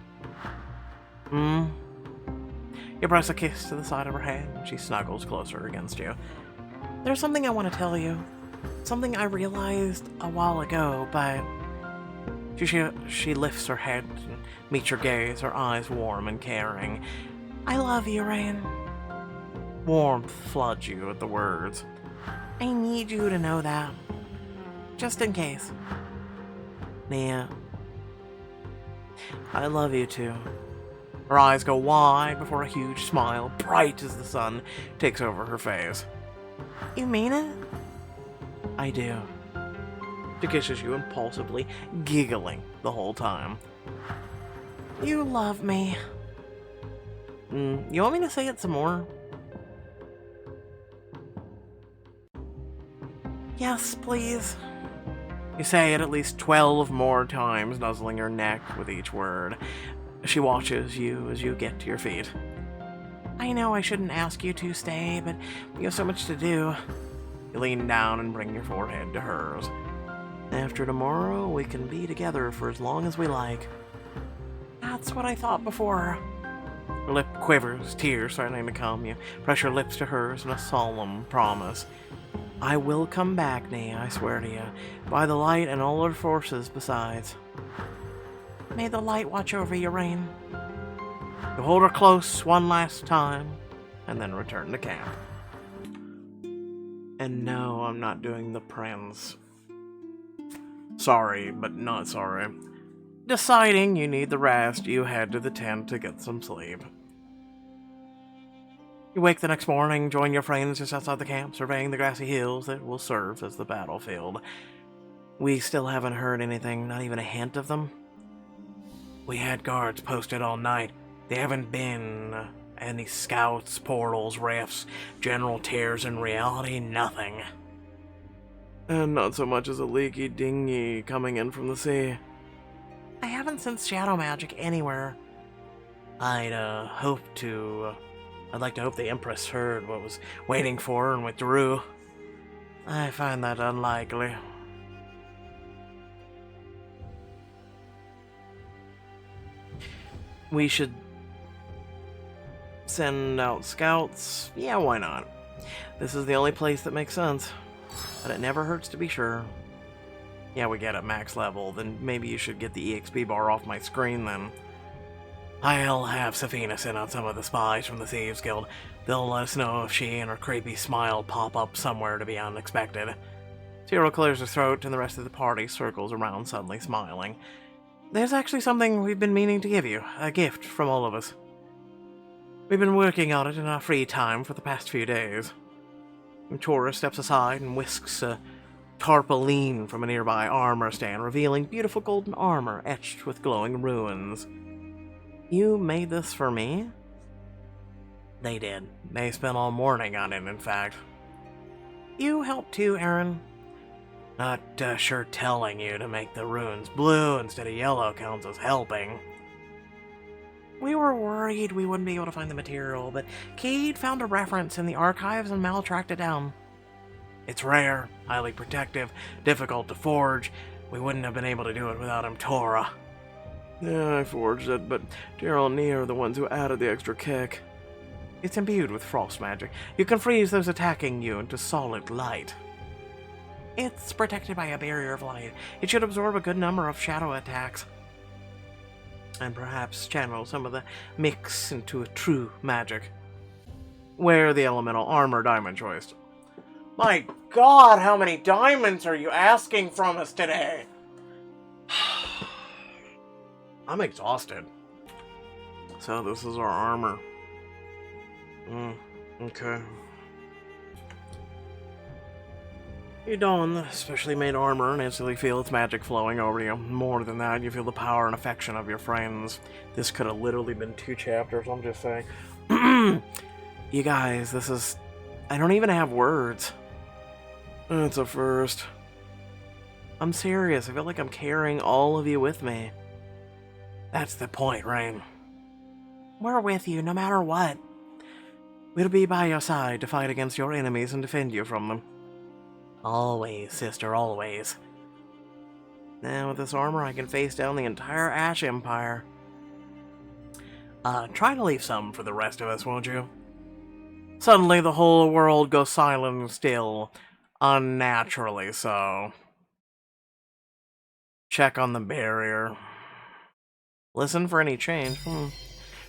You press a kiss to the side of her head, and she snuggles closer against you. There's something I want to tell you. Something I realized a while ago, but... She lifts her head and meets your gaze, her eyes warm and caring. I love you, Rain. Warmth floods you at the words. I need you to know that. Just in case. Nia. I love you too. Her eyes go wide before a huge smile, bright as the sun, takes over her face. You mean it? I do. She kisses you impulsively, giggling the whole time. You love me. You want me to say it some more? Yes, please. You say it at least 12 more times, nuzzling her neck with each word. She watches you as you get to your feet. I know I shouldn't ask you to stay, but you have so much to do. You lean down and bring your forehead to hers. After tomorrow, we can be together for as long as we like. That's what I thought before. Her lip quivers, tears starting to come. You press your lips to hers in a solemn promise. I will come back, Nia, I swear to you, by the light and all our forces besides. May the light watch over you, Rain. You hold her close one last time, and then return to camp. And no, I'm not doing the prince. Sorry, but not sorry. Deciding you need the rest, you head to the tent to get some sleep. You wake the next morning, join your friends just outside the camp, surveying the grassy hills that will serve as the battlefield. We still haven't heard anything, not even a hint of them. We had guards posted all night. There haven't been any scouts, portals, rifts, general tears in reality, nothing. And not so much as a leaky dinghy coming in from the sea. I haven't sensed shadow magic anywhere. I'd like to hope the Empress heard what was waiting for her and withdrew. I find that unlikely. We should send out scouts? Yeah, why not? This is the only place that makes sense. But it never hurts to be sure. Yeah, we get at max level, then maybe you should get the EXP bar off my screen then. I'll have Safina send out some of the spies from the Thieves Guild. They'll let us know if she and her creepy smile pop up somewhere to be unexpected. Cyril clears his throat, and the rest of the party circles around, suddenly smiling. There's actually something we've been meaning to give you. A gift from all of us. We've been working on it in our free time for the past few days. Tora steps aside and whisks a tarpaulin from a nearby armor stand, revealing beautiful golden armor etched with glowing runes. You made this for me? They did. They spent all morning on it, in fact. You helped too, Aaron. Not sure telling you to make the runes blue instead of yellow counts as helping. We were worried we wouldn't be able to find the material, but Cade found a reference in the archives and Mal tracked it down. It's rare, highly protective, difficult to forge. We wouldn't have been able to do it without him, Tora. Yeah, I forged it, but Daryl and Nia are the ones who added the extra kick. It's imbued with frost magic. You can freeze those attacking you into solid light. It's protected by a barrier of light. It should absorb a good number of shadow attacks. And perhaps channel some of the mix into a true magic. Wear the elemental armor diamond choice. My god, how many diamonds are you asking from us today? I'm exhausted. So this is our armor. Okay. You don the specially made armor and instantly feel its magic flowing over you. More than that, you feel the power and affection of your friends. This could have literally been 2 chapters, I'm just saying. You guys, this is I don't even have words. That's a first. I'm serious. I feel like I'm carrying all of you with me. That's the point, Rain. We're with you no matter what. We'll be by your side to fight against your enemies and defend you from them. Always, sister, always. Now with this armor, I can face down the entire Ash Empire. Try to leave some for the rest of us, won't you? Suddenly the whole world goes silent and still. Unnaturally so. Check on the barrier. Listen for any change.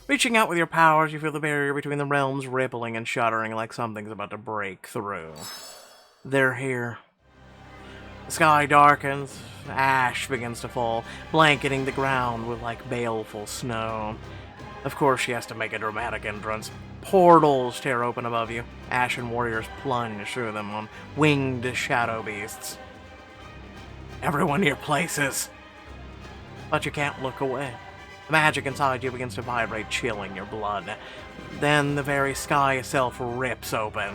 Reaching out with your powers, you feel the barrier between the realms rippling and shuddering like something's about to break through. They're here. The sky darkens, ash begins to fall, blanketing the ground with like baleful snow. Of course she has to make a dramatic entrance. Portals tear open above you. Ashen warriors plunge through them on winged shadow beasts. Everyone to your places. But you can't look away. The magic inside you begins to vibrate, chilling your blood. Then the very sky itself rips open.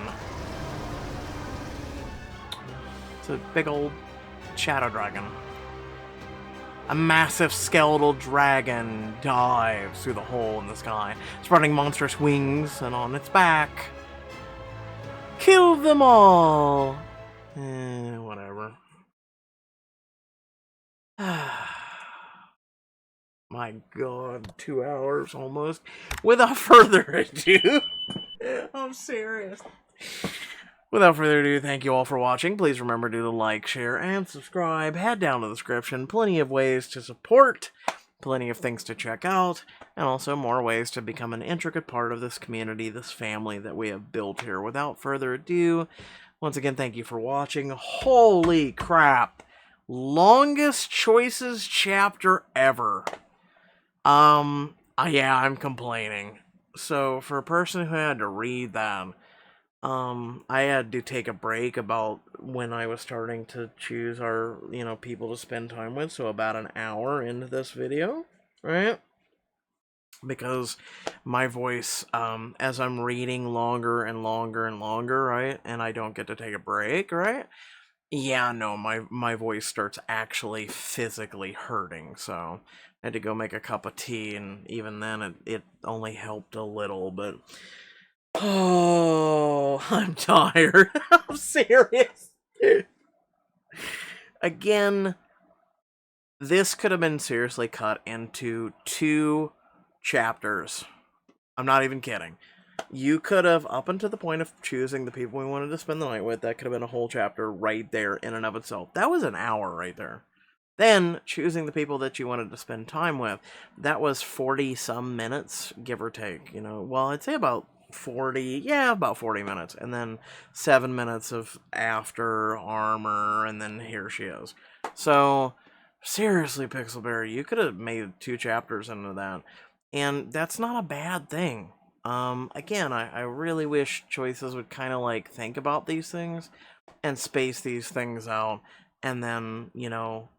It's a big old shadow dragon. A massive skeletal dragon dives through the hole in the sky, spreading monstrous wings, and on its back... Kill them all! Whatever. My god, 2 hours almost. Without further ado, I'm serious. Without further ado, thank you all for watching. Please remember to like, share, and subscribe. Head down to the description. Plenty of ways to support, plenty of things to check out, and also more ways to become an intricate part of this community, this family that we have built here. Without further ado, once again, thank you for watching. Holy crap. Longest choices chapter ever. Yeah, I'm complaining. So, for a person who had to read that, I had to take a break about when I was starting to choose our, people to spend time with, so about an hour into this video, right? Because my voice, as I'm reading longer and longer and longer, right, and I don't get to take a break, right? Yeah, no, my voice starts actually physically hurting, so I had to go make a cup of tea, and even then it only helped a little, but... Oh, I'm tired. I'm serious. Again, this could have been seriously cut into 2 chapters. I'm not even kidding. You could have, up until the point of choosing the people we wanted to spend the night with, that could have been a whole chapter right there in and of itself. That was an hour right there. Then, choosing the people that you wanted to spend time with, that was 40-some minutes, give or take. Well, I'd say about 40 minutes. And then 7 minutes of after armor, and then here she is. So, seriously, Pixelberry, you could have made 2 chapters into that. And that's not a bad thing. Again, I really wish Choices would kind of think about these things and space these things out. And then,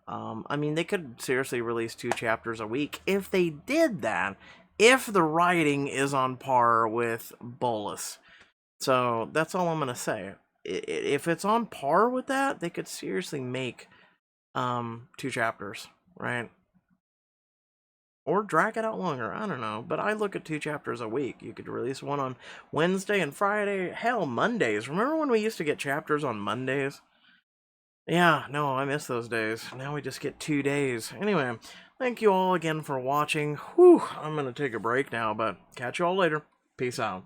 I mean, they could seriously release 2 chapters a week if they did that, if the writing is on par with Bolus. So, that's all I'm going to say. If it's on par with that, they could seriously make 2 chapters, right? Or drag it out longer, I don't know. But I look at 2 chapters a week. You could release one on Wednesday and Friday. Hell, Mondays. Remember when we used to get chapters on Mondays? Yeah, no, I miss those days. Now we just get 2 days. Anyway, thank you all again for watching. Whew, I'm going to take a break now, but catch you all later. Peace out.